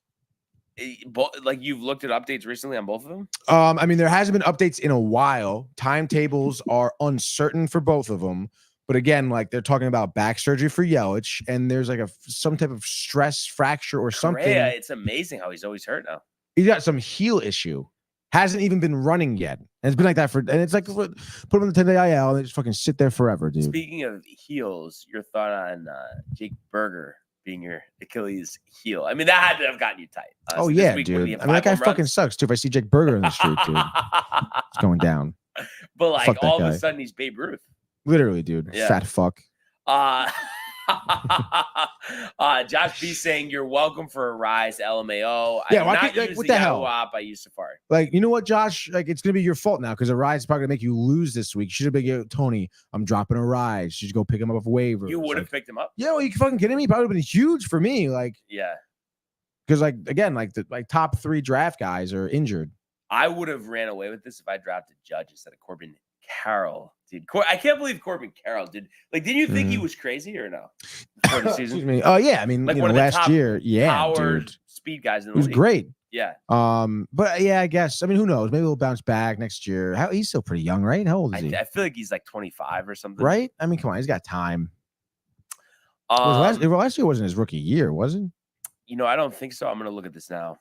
Like you've looked at updates recently on both of them? I mean, there hasn't been updates in a while. Timetables are uncertain for both of them. But again, like they're talking about back surgery for Yelich, and there's like some type of stress fracture or something. Yeah, it's amazing how he's always hurt now. He's got some heel issue. Hasn't even been running yet. And it's been like that and it's like put him in the 10-day IL and they just fucking sit there forever, dude. Speaking of heels, your thought on Jake Berger being your Achilles heel. I mean, that had to have gotten you tight. Oh, yeah, dude. I mean, that guy fucking sucks, too. If I see Jake Berger in the street, dude, it's going down. But, like, all of a sudden, he's Babe Ruth. Literally, dude. Yeah. Fat fuck. Josh B saying you're welcome for a rise, LMAO. Yeah, what the hell? I use Safari. Like, you know what, Josh? Like, it's gonna be your fault now because a rise is probably gonna make you lose this week. You should have been Tony. I'm dropping a rise. You should go pick him up off waivers. You would have picked him up. Yeah, well, you fucking kidding me? Probably been huge for me. Like, yeah. because again, the top 3 draft guys are injured. I would have ran away with this if I drafted Judge instead of Corbin Carroll. Dude, I can't believe Corbin Carroll did. Did you think he was crazy or no? Before the season? Excuse me. Oh yeah, I mean, One of the last top year, power dude, speed guys in the he was league. great. Yeah. But yeah, I guess. I mean, who knows? Maybe we'll bounce back next year. He's still pretty young, right? How old is he? I feel like he's 25 or something. Right? I mean, come on, he's got time. Last year wasn't his rookie year, was it? I don't think so. I'm gonna look at this now.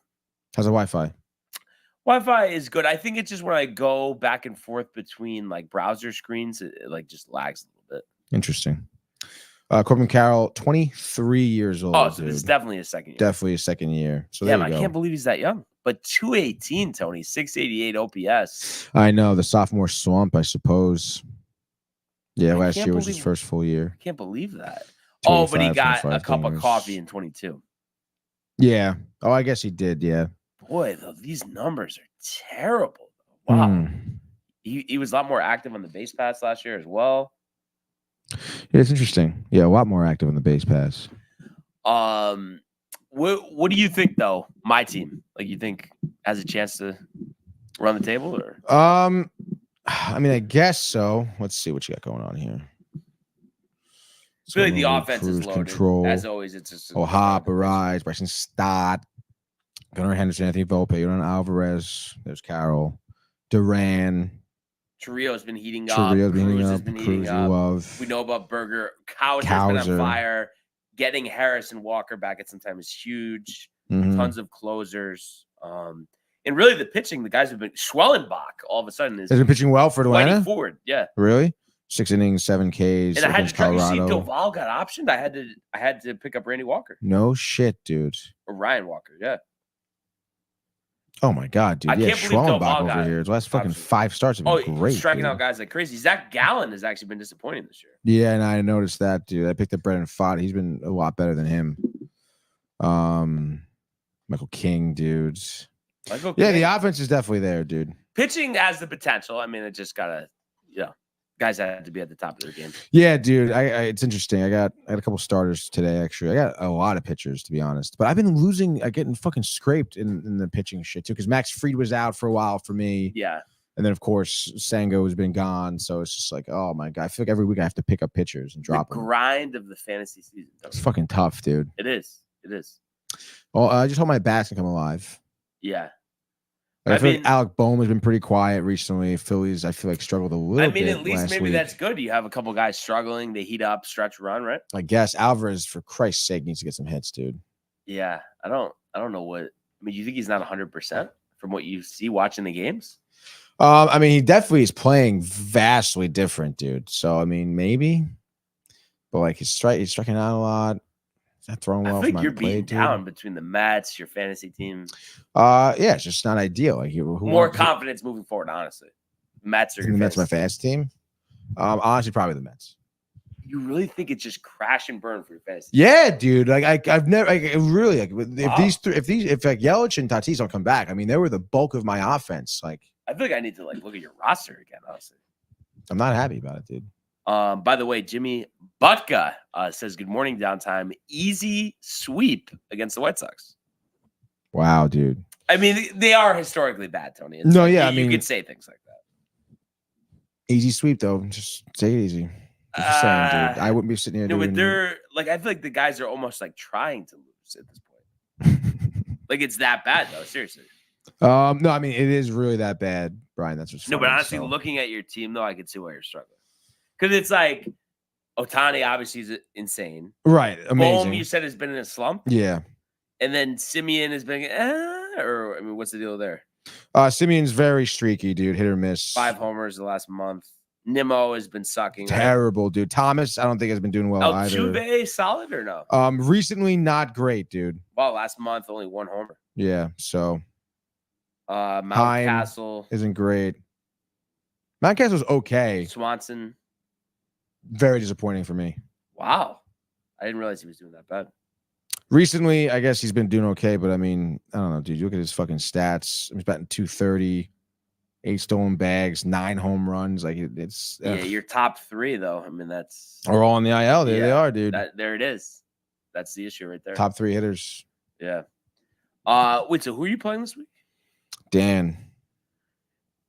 How's the Wi-Fi? Wi-Fi is good. I think it's just when I go back and forth between browser screens, it just lags a little bit. Interesting. Corbin Carroll, 23 years old. Oh, so this is definitely his second year. Definitely his second year. So yeah, there you go. I can't believe he's that young. But 218, Tony, 688 OPS. I know, the sophomore slump, I suppose. Yeah, last year was his first full year. I can't believe that. Oh, but he got a cup of coffee in 22. Yeah. Oh, I guess he did. Yeah. Boy, though, these numbers are terrible. Wow. He was a lot more active on the base pass last year as well. Yeah, it's interesting. Yeah, a lot more active on the base pass. What do you think though? My team, you think has a chance to run the table, or? I mean, I guess so. Let's see what you got going on here. I feel like the offense is loaded. Control. As always, it's just Hop, Arise, Bryson Stott, Gunnar Henderson, Anthony Volpe, Yordan Alvarez. There's Carroll, Duran. Trujillo's been heating up. Cruz has been heating up. Love. We know about Berger. Cowser's been on fire. Getting Harris and Walker back at some time is huge. Tons of closers. And really the pitching, the guys have been Schwellenbach all of a sudden has been pitching well for Atlanta. Forward, yeah. Really? 6 innings, 7 Ks. And I had to try. You see, Doval got optioned. I had to pick up Randy Walker. No shit, dude. Or Ryan Walker, yeah. Oh my god, dude! Yeah, Schwellenbach over here. His last fucking 5 starts have been great. Striking out guys like crazy. Zach Gallen has actually been disappointing this year. Yeah, and I noticed that, dude. I picked up Brendan Pfaadt. He's been a lot better than him. Michael King, dude. Yeah, the offense is definitely there, dude. Pitching has the potential. I mean, it just gotta, guys had to be at the top of their game. Yeah, dude. It's interesting. I got a couple starters today, actually. I got a lot of pitchers, to be honest. But I've been losing, getting fucking scraped in the pitching shit, too, because Max Fried was out for a while for me. Yeah. And then, of course, Sango has been gone. So it's just oh, my God. I feel like every week I have to pick up pitchers and drop them. Grind of the fantasy season. It's fucking tough, dude. It is. It is. Well, I just hope my bats can come alive. Yeah. I feel like Alec Bohm has been pretty quiet recently. Phillies, I feel like, struggled a little bit. At least maybe that's good. You have a couple guys struggling. They heat up, stretch, run, right? I guess Alvarez, for Christ's sake, needs to get some hits, dude. Yeah, I don't know what. I mean, you think he's not 100% from what you see watching the games? I mean, he definitely is playing vastly different, dude. So I mean, maybe, but he's striking out a lot. Not throwing well. I think you're being down between the Mets, your fantasy team. Yeah, it's just not ideal. More confidence moving forward, honestly. Mets or the Mets, my fantasy team. Honestly, probably the Mets. You really think it's just crash and burn for your fantasy? Yeah, dude. I've never really if Yelich and Tatis don't come back, I mean, they were the bulk of my offense. I feel like I need to look at your roster again. Honestly, I'm not happy about it, dude. By the way, Jimmy Butka says, good morning, downtime. Easy sweep against the White Sox. Wow, dude. I mean, they are historically bad, Tony. You could say things like that. Easy sweep, though. Just take it easy. I'm just saying, dude. I wouldn't be sitting here doing... but they're, I feel like the guys are almost, trying to lose at this point. It's that bad, though. Seriously. No, I mean, it is really that bad, Brian. That's what's funny. No, but honestly, looking at your team, though, I can see why you're struggling. Because it's Ohtani obviously is insane. Right. Amazing. Bohm, you said, has been in a slump. Yeah. And then Simeon has been, what's the deal there? Simeon's very streaky, dude. Hit or miss. 5 homers the last month. Nimmo has been sucking. Terrible, dude. Thomas, I don't think has been doing well either. Altuve, solid or no? Recently, not great, dude. Well, last month, only 1 homer. Yeah, so. Mountcastle isn't great. Mountcastle's okay. Swanson. Very disappointing for me. Wow. I didn't realize he was doing that bad. Recently, I guess he's been doing okay, but I mean, I don't know, dude. You look at his fucking stats. He's batting .230, 8 stolen bags, 9 home runs. It's your top 3 though. I mean, that's are all on the IL. There they are, dude. There it is. That's the issue right there. Top 3 hitters. Yeah. Wait, so who are you playing this week?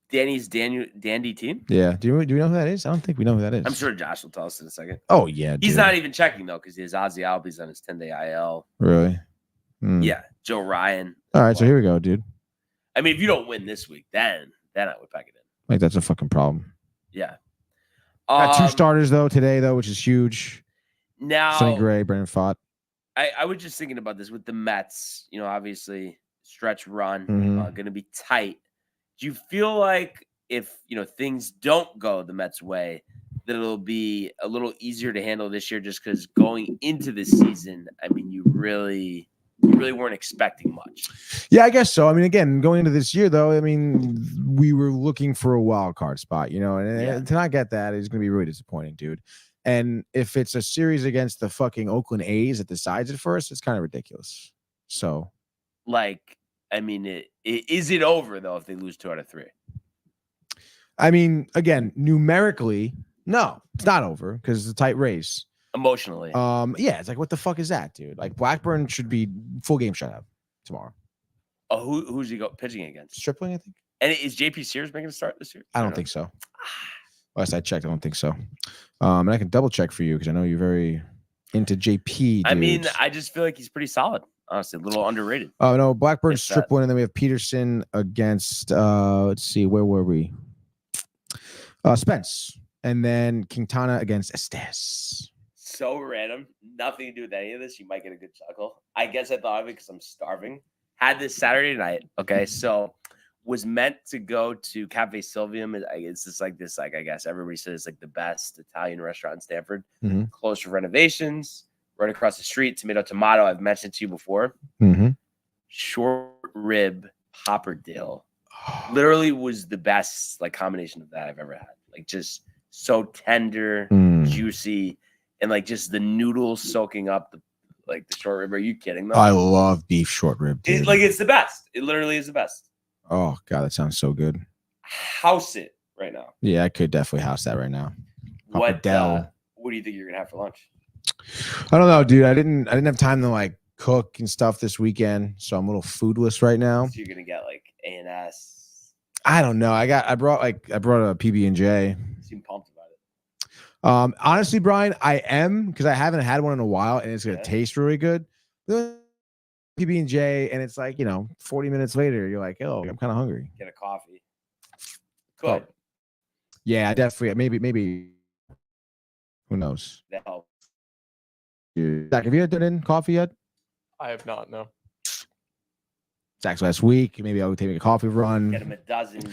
Danny's Dandy team? Yeah. Do we know who that is? I don't think we know who that is. I'm sure Josh will tell us in a second. Oh, yeah. He's dude. not even checking, though, because he has Ozzy Albies on his 10-day IL. Really? Yeah. Joe Ryan. All right. So here we go, dude. I mean, if you don't win this week, then I would pack it in. Like, that's a fucking problem. Yeah. Got 2 starters, though, today, though, which is huge. Now, Sonny Gray, Brandon Pfaadt. I was just thinking about this with the Mets, obviously stretch run, Mhm. going to be tight. Do you feel like if, things don't go the Mets way, that it'll be a little easier to handle this year just because going into the season, I mean, you really weren't expecting much. Yeah, I guess so. I mean, again, going into this year, though, I mean, we were looking for a wild card spot, and to not get that is going to be really disappointing, dude. And if it's a series against the fucking Oakland A's that decides it first, it's kind of ridiculous. So, like, I mean, is it over, though, if they lose 2 out of 3? I mean, again, numerically, no, it's not over because it's a tight race. Emotionally. Yeah, it's like, what the fuck is that, dude? Like, Blackburn should be full game shutout tomorrow. Oh, who's he pitching against? Stripling, I think. And is JP Sears making a start this year? I don't think so. Last I checked, I don't think so. And I can double check for you because I know you're very into JP. Dude. I mean, I just feel like he's pretty solid. Honestly, a little underrated. Oh no, Blackburn's It's Stripling, and then we have Peterson against. Let's see, where were we? Spence, and then Quintana against Estes. So random, nothing to do with any of this. You might get a good chuckle. I guess I thought of it because I'm starving. Had this Saturday night. Okay, so was meant to go to Cafe Silvium. It's just like this, I guess everybody says it's like the best Italian restaurant in Stanford. Mm-hmm. Close for renovations, right across the street. Tomato. I've mentioned to you before. Mm-hmm. Short rib Popperdale literally was the best combination of that I've ever had. Like just so tender, juicy, and like just the noodles soaking up the short rib. Are you kidding? Though? I love beef short rib. Dude. It's the best. It literally is the best. Oh god, that sounds so good. House it right now. Yeah, I could definitely house that right now. What do you think you're gonna have for lunch? I don't know, dude. I didn't have time to cook and stuff this weekend, so I'm a little foodless right now. So you're gonna get A&S. I don't know. I brought a PB&J. Seem pumped about it. Honestly, Brian, I am because I haven't had one in a while, and it's gonna taste really good. PB&J, and it's 40 minutes later, you're like, oh, I'm kind of hungry. Get a coffee. Good. Oh. Yeah, definitely. Maybe. Who knows? That helps. Zach, have you done in coffee yet? I have not, no. Zach's last week. Maybe I'll take a coffee run. Get him a dozen.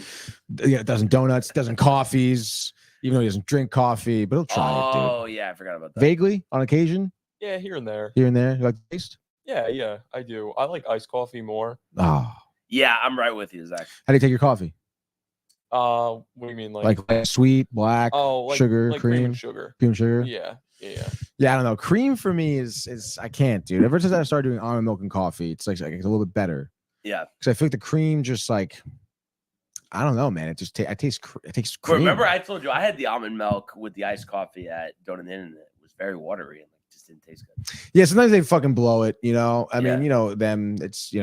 Yeah, a dozen donuts, dozen coffees. Even though he doesn't drink coffee, but he'll try it, dude. Oh yeah, I forgot about that. Vaguely, on occasion. Yeah, here and there. Here and there. You like the taste? Yeah, I do. I like iced coffee more. Oh. Yeah, I'm right with you, Zach. How do you take your coffee? What do you mean, like sweet, black, sugar, cream, and sugar? Cream, sugar. Yeah. Yeah, I don't know. Cream for me is I can't, dude. Ever since I started doing almond milk and coffee, it's it's a little bit better. Yeah, because I feel like the cream just I don't know, man. It just it tastes cream. Remember, I told you I had the almond milk with the iced coffee at Donut Inn, and it was very watery and just didn't taste good. Yeah, sometimes they fucking blow it. I mean, them. It's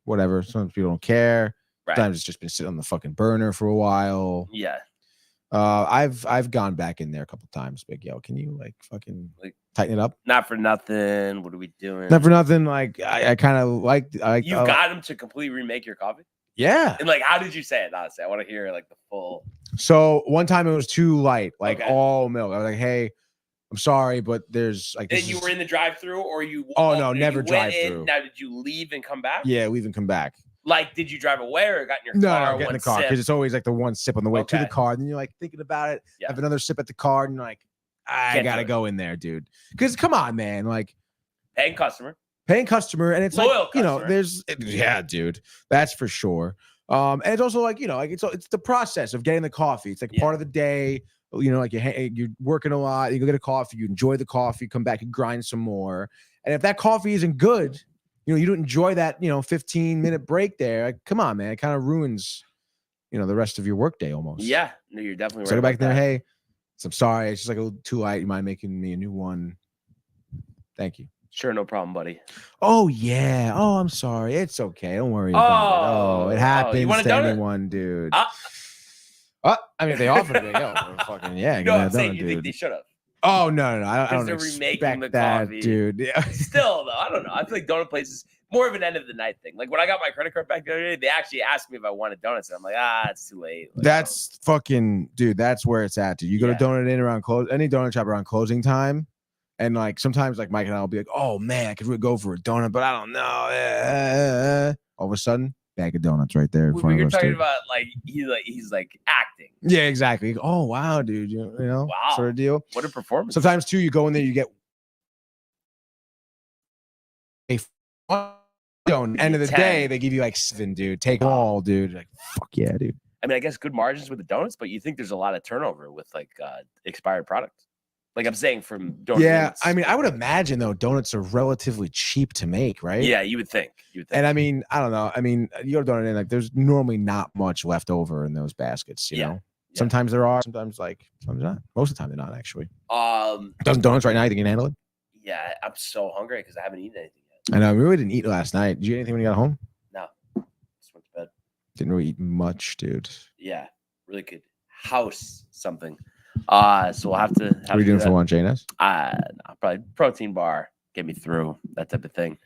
whatever. Sometimes people don't care. Right. Sometimes it's just been sitting on the fucking burner for a while. Yeah. I've gone back in there a couple times. Big yo, can you fucking tighten it up? Not for nothing. What are we doing? Not for nothing. I kind of you got him to completely remake your coffee. Yeah. And how did you say it? Honestly, I want to hear the full. So one time it was too light, all milk. I was like, hey, I'm sorry, but there's And you were in the drive-through, or you? Oh no, never drive-through. Now, did you leave and come back? Yeah, leave and come back. Did you drive away or got in your car? No, get in the car because it's always the one sip on the way to the car. Then you're thinking about it, have another sip at the car, and you're like, I gotta go in there, dude. Because come on, man, paying customer, and it's loyal customer. There's dude, that's for sure. And it's also it's the process of getting the coffee. It's part of the day. You're working a lot. You go get a coffee. You enjoy the coffee. Come back and grind some more. And if that coffee isn't good, you don't enjoy that 15-minute break there. Come on, man. It kind of ruins the rest of your workday almost. Yeah, no, you're definitely right. So go back there. Hey, I'm sorry. It's just a little too light. You mind making me a new one? Thank you. Sure, no problem, buddy. Oh yeah. Oh, I'm sorry. It's okay. Don't worry about it. Oh, it happens want a to donut? anyone, dude. I I mean, if they offered me, fucking yeah. you give know me what I'm a saying? donut, You think dude. they should have? Oh no. I Because don't they're remaking expect the that, coffee. dude. Yeah. Still, though, I don't know. I feel like donut places more of an end of the night thing. Like when I got my credit card back the other day, they actually asked me if I wanted donuts, and I'm like, it's too late. Like, That's fucking dude. That's where it's at, dude. You go to donut in around any donut shop around closing time, and like sometimes like Mike and I will be like, oh man, I could really go for a donut, but I don't know. All of a sudden, bag of donuts right there in front You're of us. talking Dude. about he's like acting. Yeah, exactly. Oh wow, dude. You know, Wow. sort of deal. What a performance! Sometimes too, you go in there, you get a donut. End of the 10. day, they give you like 7, dude. Take them all, dude. Like fuck yeah, dude. I mean, I guess good margins with the donuts, but you think there's a lot of turnover with like expired products. Like I'm saying from donut. Yeah, units. I mean, I would imagine though donuts are relatively cheap to make, right? Yeah, you would think. And I mean, I don't know. I mean, you go to donut in, like there's normally not much left over in those baskets, you know. Yeah. Sometimes there are, sometimes not. Most of the time they're not actually. Doesn't donuts right now, you think you can handle it? Yeah, I'm so hungry because I haven't eaten anything yet. I know, we really didn't eat last night. Did you eat anything when you got home? No. Just went to bed. Didn't really eat much, dude. Yeah, really good. House something. So we'll have to What are you doing for lunch, Anas? Probably protein bar, get me through, that type of thing.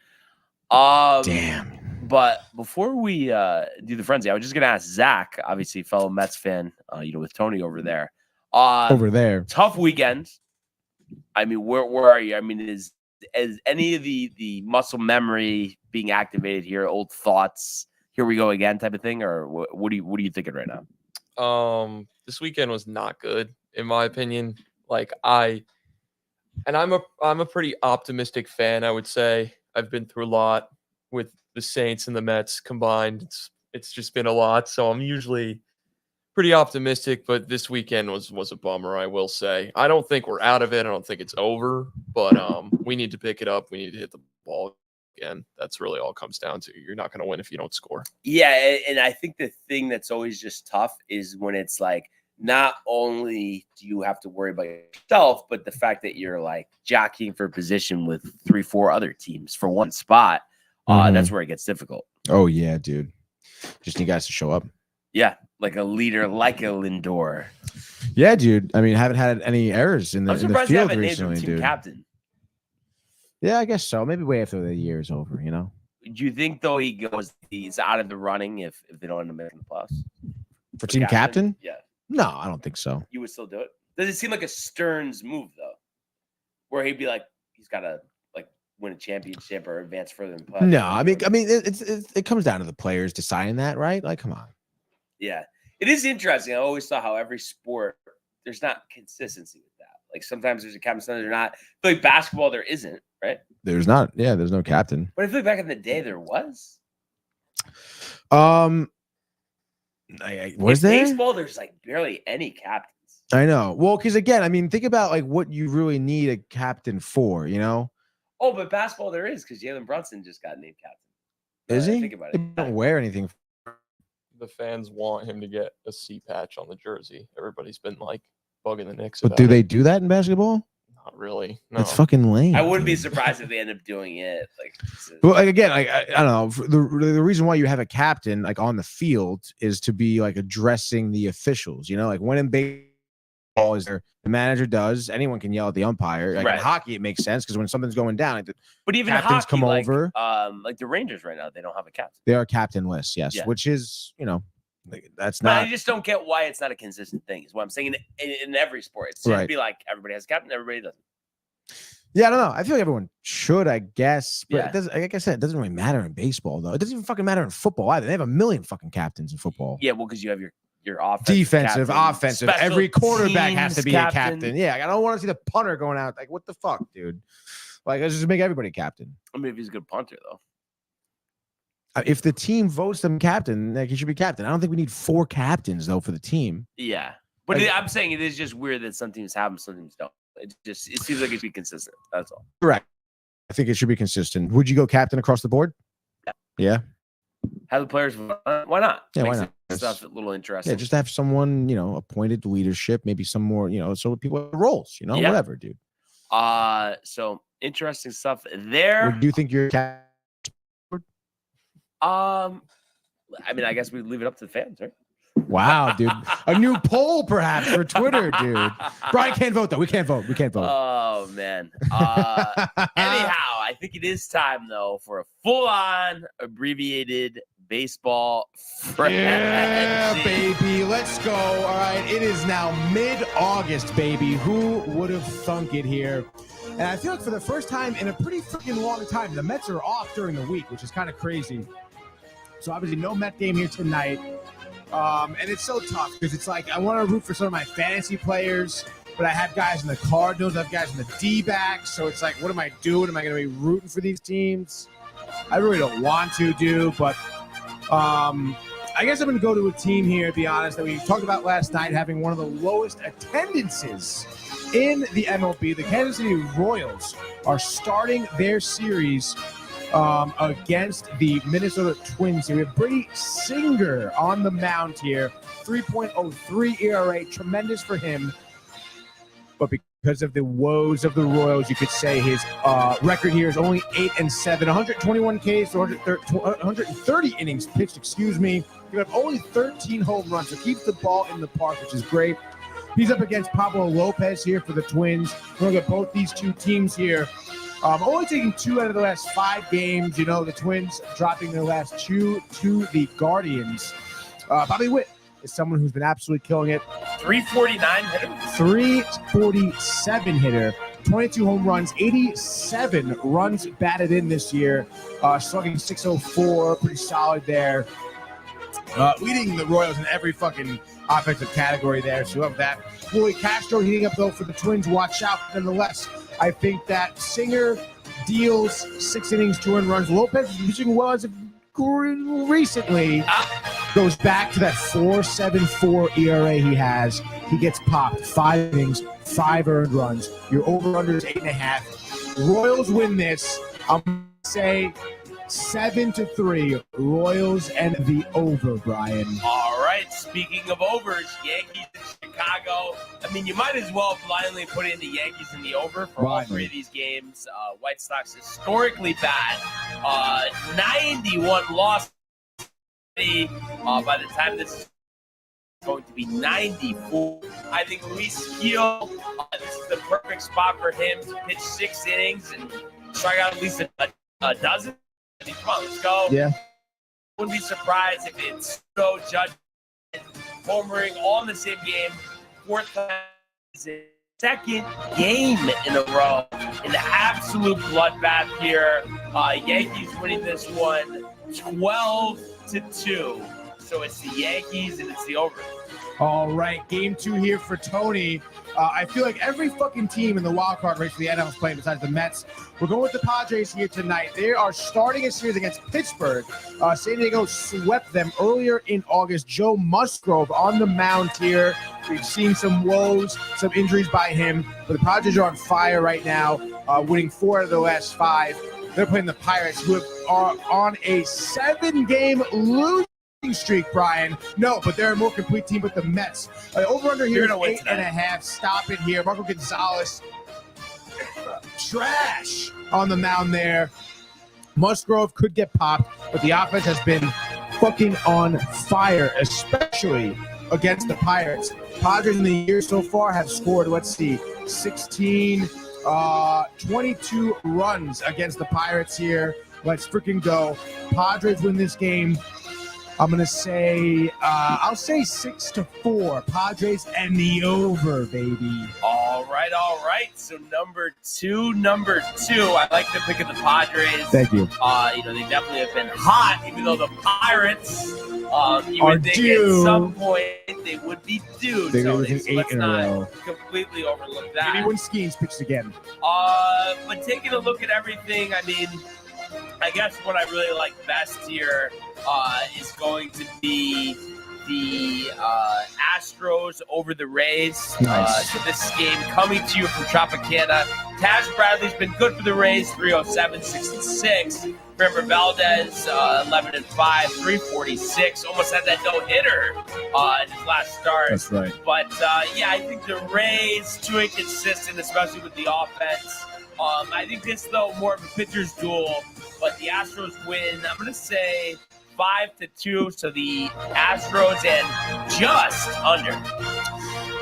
Damn. But before we do the frenzy, I was just gonna ask Zach, obviously fellow Mets fan, with Tony over there. Over there. Tough weekend. I mean, where are you? I mean, is any of the muscle memory being activated here? Old thoughts, here we go again, type of thing, or what are you thinking right now? This weekend was not good in my opinion. Like I'm a pretty optimistic fan, I would say. I've been through a lot with the Saints and the Mets combined. It's just been a lot, so I'm usually pretty optimistic, but this weekend was a bummer, I will say. I don't think we're out of it. I don't think it's over, but we need to pick it up. We need to hit the ball again. That's really all it comes down to. You're not going to win if you don't score. Yeah, and I think the thing that's always just tough is when it's like not only do you have to worry about yourself, but the fact that you're like jockeying for position with 3-4 other teams for one spot. That's where it gets difficult. Oh yeah, dude. Just need guys to show up. Yeah, like a leader, like a Lindor. Yeah, dude. I mean, haven't had any errors in the field recently, dude. Captain. Yeah, I guess so. Maybe way after the year is over, you know. Do you think though he's out of the running if they don't end up making the playoffs? For team captain? Yeah. No, I don't think so. You would still do it? Does it seem like a Stearns move though? Where he'd be like, he's gotta like win a championship or advance further in playoffs? No, I mean it comes down to the players deciding that, right? Like, come on. Yeah. It is interesting. I always saw how every sport there's not consistency with that. Like sometimes there's a captain, sometimes there's not. I feel like basketball there isn't, right? There's not. Yeah, there's no captain. But I feel like back in the day there was. Was there? Baseball, there's like barely any captains. I know. Well, because again, I mean, think about like what you really need a captain for, you know? Oh, but basketball there is because Jalen Brunson just got named captain. Is he? Think about He it. don't wear anything. The fans want him to get a C patch on the jersey. Everybody's been like bugging the Knicks. But do they do that in basketball? Not really. No. That's fucking lame. I wouldn't be surprised if they end up doing it. Well, like again, like I don't know. The reason why you have a captain like on the field is to be like addressing the officials. You know, like when in baseball is there, the manager does. Anyone can yell at the umpire. Like in hockey, it makes sense because when something's going down, like but even captains hockey, come like, over. Like the Rangers right now, they don't have a captain. They are captainless, yes, which is that's not. But I just don't get why it's not a consistent thing. Is what I'm saying in every sport. It should be like everybody has a captain, everybody doesn't. Yeah, I don't know. I feel like everyone should, I guess, but it doesn't. Like I said, it doesn't really matter in baseball, though. It doesn't even fucking matter in football either. They have a million fucking captains in football. Yeah, well, because you have your offensive, defensive, captain, offensive. Every quarterback has to be captain. a captain. Yeah, I don't want to see the punter going out. Like, what the fuck, dude? Like, let's just make everybody captain. I mean, if he's a good punter, though. If the team votes him captain, like he should be captain. I don't think we need 4 captains though for the team. Yeah, but I'm saying it is just weird that some teams have them, some teams don't. It seems like it should be consistent. That's all. Correct. I think it should be consistent. Would you go captain across the board? Yeah. Have the players? Why not? Yeah, Makes why not? Stuff a little interesting. Yeah, just have someone appointed leadership. Maybe some more, so people have roles. Whatever, dude. So interesting stuff there. Do you think you're? I mean, I guess we leave it up to the fans, right? Wow, dude. A new poll, perhaps, for Twitter, dude. Brian can't vote, though. We can't vote. Oh, man. Anyhow, I think it is time, though, for a full-on abbreviated baseball frenzy. Yeah, baby. Let's go. All right. It is now mid-August, baby. Who would have thunk it here? And I feel like for the first time in a pretty freaking long time, the Mets are off during the week, which is kind of crazy. So obviously no Met game here tonight. And it's so tough because it's like I want to root for some of my fantasy players, but I have guys in the Cardinals, I have guys in the D-backs. So it's like, what am I doing? Am I going to be rooting for these teams? I really don't want to do, but I guess I'm going to go to a team here, to be honest, that we talked about last night, having one of the lowest attendances in the MLB. The Kansas City Royals are starting their series against the Minnesota Twins here. We have Brady Singer on the mound here, 3.03 ERA, tremendous for him. But because of the woes of the Royals, you could say his record here is only 8-7, 121 Ks, 130 innings pitched, excuse me. You have only 13 home runs, so keeps the ball in the park, which is great. He's up against Pablo Lopez here for the Twins. We're going to get both these two teams here. Only taking 2 out of the last 5 games. You know, the Twins dropping their last 2 to the Guardians. Bobby Witt is someone who's been absolutely killing it. 349 hitter. 347 hitter. 22 home runs, 87 runs batted in this year. Slugging 604, pretty solid there. Leading the Royals in every fucking offensive category there. So love that. Floyd Castro heating up, though, for the Twins. Watch out, nonetheless. I think that Singer deals 6 innings, 2 earned runs. Lopez is pitching well as of recently. Goes back to that 4.74 ERA he has. He gets popped. 5 innings, 5 earned runs. Your over-under is 8.5. Royals win this. I'm going to say 7-3. Royals and the over, Brian. All right. Speaking of overs, Yankees in Chicago. I mean, you might as well blindly put in the Yankees in the over for all 3 of these games. White Sox historically bad. 91 loss. By the time this is going to be 94. I think Luis Gil, this is the perfect spot for him to pitch 6 innings and strike out at least a dozen. I mean, come on, let's go. Yeah. Wouldn't be surprised if it's so Judge homering all in the same game. 4th time, second game in a row. An absolute bloodbath here. Yankees winning this one 12-2. So it's the Yankees and it's the over. All right, game 2 here for Tony. I feel like every fucking team in the wild card race for the NL is playing besides the Mets. We're going with the Padres here tonight. They are starting a series against Pittsburgh. San Diego swept them earlier in August. Joe Musgrove on the mound here. We've seen some woes, some injuries by him, but the Padres are on fire right now, winning 4 out of the last 5. They're playing the Pirates, who are on a 7-game losing streak, Brian. No, but they're a more complete team with the Mets. Over-under here is 8.5. Stop it here. Marco Gonzalez, trash on the mound there. Musgrove could get popped, but the offense has been fucking on fire, especially against the Pirates. Padres in the year so far have scored, 16, 22 runs against the Pirates here. Let's freaking go. Padres win this game. I'm going to say, I'll say 6-4. Padres and the over, baby. All right. So number two. I like the pick of the Padres. Thank you. They definitely have been hot, even though the Pirates, you would think at some point they would be due. They're So losing 8 let's in a not row. completely overlook that. Maybe when Skeens pitched again. But taking a look at everything, I mean, I guess what I really like best here is going to be the Astros over the Rays. Nice. So this game coming to you from Tropicana. Taj Bradley's been good for the Rays, 307, 66. Remember Valdez, 11-5, 346. Almost had that no-hitter in his last start. That's right. But, I think the Rays, too inconsistent, especially with the offense. I think this, though, more of a pitcher's duel, but the Astros win. I'm going to say 5-2, so the Astros and just under.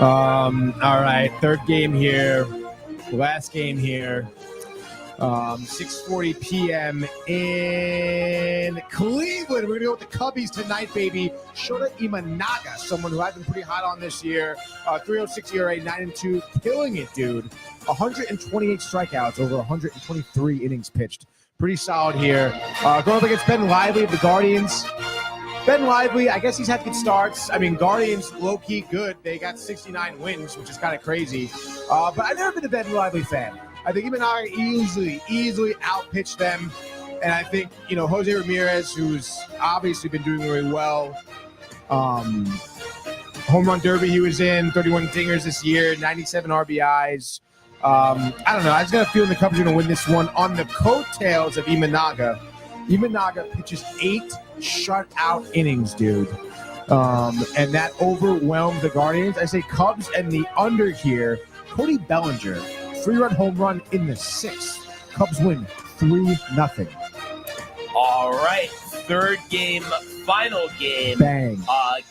All right, third game here, last game here. 6:40 p.m. in Cleveland. We're going to go with the Cubbies tonight, baby. Shota Imanaga, someone who I've been pretty hot on this year. 3.06 ERA, 9-2, killing it, dude. 128 strikeouts over 123 innings pitched. Pretty solid here. Going up against Ben Lively of the Guardians. Ben Lively, I guess he's had good starts. I mean, Guardians, low-key good. They got 69 wins, which is kind of crazy. But I've never been a Ben Lively fan. I think Imanaga easily outpitched them. And I think, Jose Ramirez, who's obviously been doing really well. Home run derby he was in, 31 dingers this year, 97 RBIs. I don't know. I just got a feeling the Cubs are going to win this one on the coattails of Imanaga. Imanaga pitches 8 shutout innings, dude. And that overwhelmed the Guardians. I say Cubs and the under here. Cody Bellinger, 3-run home run in the 6th. Cubs win 3-0. All right, third game, final game. Bang.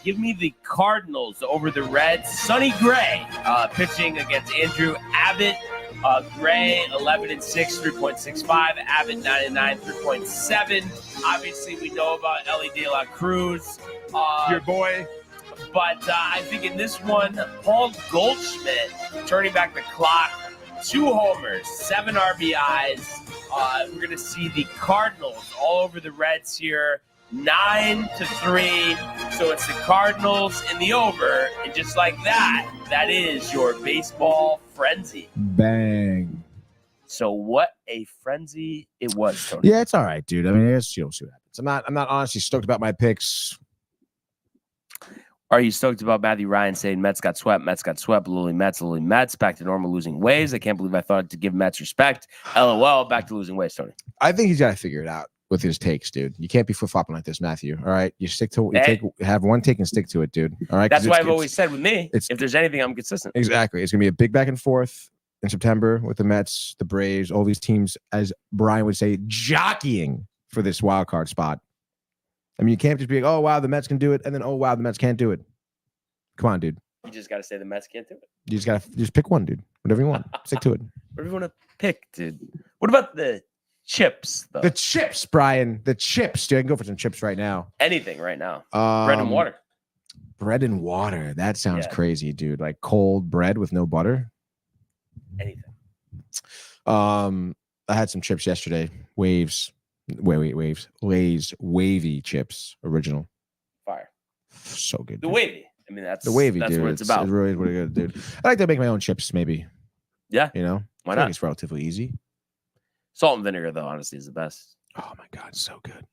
Give me the Cardinals over the Reds. Sonny Gray pitching against Andrew Abbott. Gray, 11-6, 3.65. Abbott, 9-9, 3.7. Obviously, we know about Ellie De La Cruz. Your boy. But I think in this one, Paul Goldschmidt turning back the clock. 2 homers, 7 RBIs. We're going to see the Cardinals all over the Reds here, 9-3. So it's the Cardinals in the over. And just like that, that is your baseball frenzy. Bang. So what a frenzy it was, Tony. Yeah, it's all right, dude. I mean, I guess you'll see what happens. I'm not honestly stoked about my picks. Are you stoked about Matthew Ryan saying Mets got swept, Lily Mets, back to normal losing ways? I can't believe I thought to give Mets respect. LOL, back to losing ways, Tony. I think he's got to figure it out with his takes, dude. You can't be flip-flopping like this, Matthew. All right? You stick to have one take and stick to it, dude. All right? That's why I've always said with me, if there's anything, I'm consistent. Exactly. It's going to be a big back and forth in September with the Mets, the Braves, all these teams, as Brian would say, jockeying for this wild card spot. I mean, you can't just be like, oh, wow, the Mets can do it, and then, oh, wow, the Mets can't do it. Come on, dude. You just got to say the Mets can't do it. You just got to pick one, dude. Whatever you want. Stick to it. Whatever you want to pick, dude. What about the chips, though? The chips, Brian. The chips. Dude, I can go for some chips right now. Anything right now. Bread and water. Bread and water. That sounds crazy, dude. Like cold bread with no butter. Anything. I had some chips yesterday. Waves. Lay's wavy chips. Original. Fire. So good. The dude. wavy. I mean, that's the wavy, that's dude. what it's about. It's really good, dude. I like to make my own chips, maybe. Yeah. I Why not? think it's relatively easy. Salt and vinegar, though, honestly, is the best. Oh my God, so good.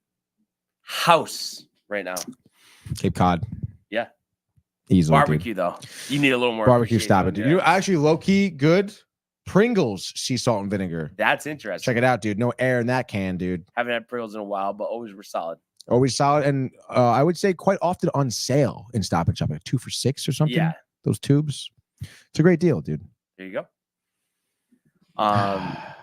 House right now. Cape Cod. Yeah. Easily. Barbecue, though. You need a little more barbecue. Stop it, dude. Yeah. You actually low key good. Pringles sea salt and vinegar. That's interesting. Check it out, dude. No air in that can, dude. Haven't had Pringles in a while, but always were solid. Always solid, and I would say quite often on sale in Stop and Shop, like 2 for $6 or something. Yeah, those tubes. It's a great deal, dude. There you go.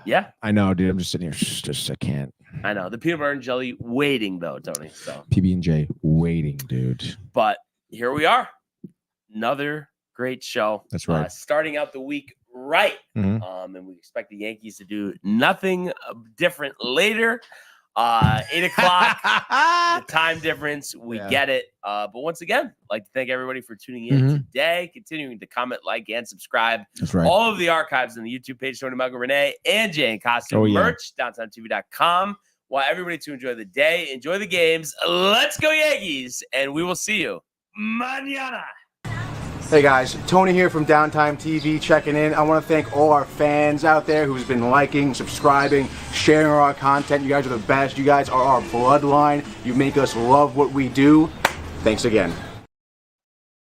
Yeah, I know, dude. I'm just sitting here, just I can't. I know the peanut butter and jelly waiting though, Tony. So PB&J waiting, dude. But here we are, another great show. That's right. Starting out the week right, and we expect the Yankees to do nothing different later. 8 o'clock, the time difference, we get it. But once again, I'd like to thank everybody for tuning in today, continuing to comment, like, and subscribe. That's right. All of the archives on the YouTube page, Tony Melgo, Renee, and Jay and Costume merch, downtowntv.com. While everybody to enjoy the day, enjoy the games. Let's go Yankees, and we will see you mañana. Hey guys, Tony here from Downtime TV checking in. I want to thank all our fans out there who's been liking, subscribing, sharing our content. You guys are the best. You guys are our bloodline. You make us love what we do. Thanks again.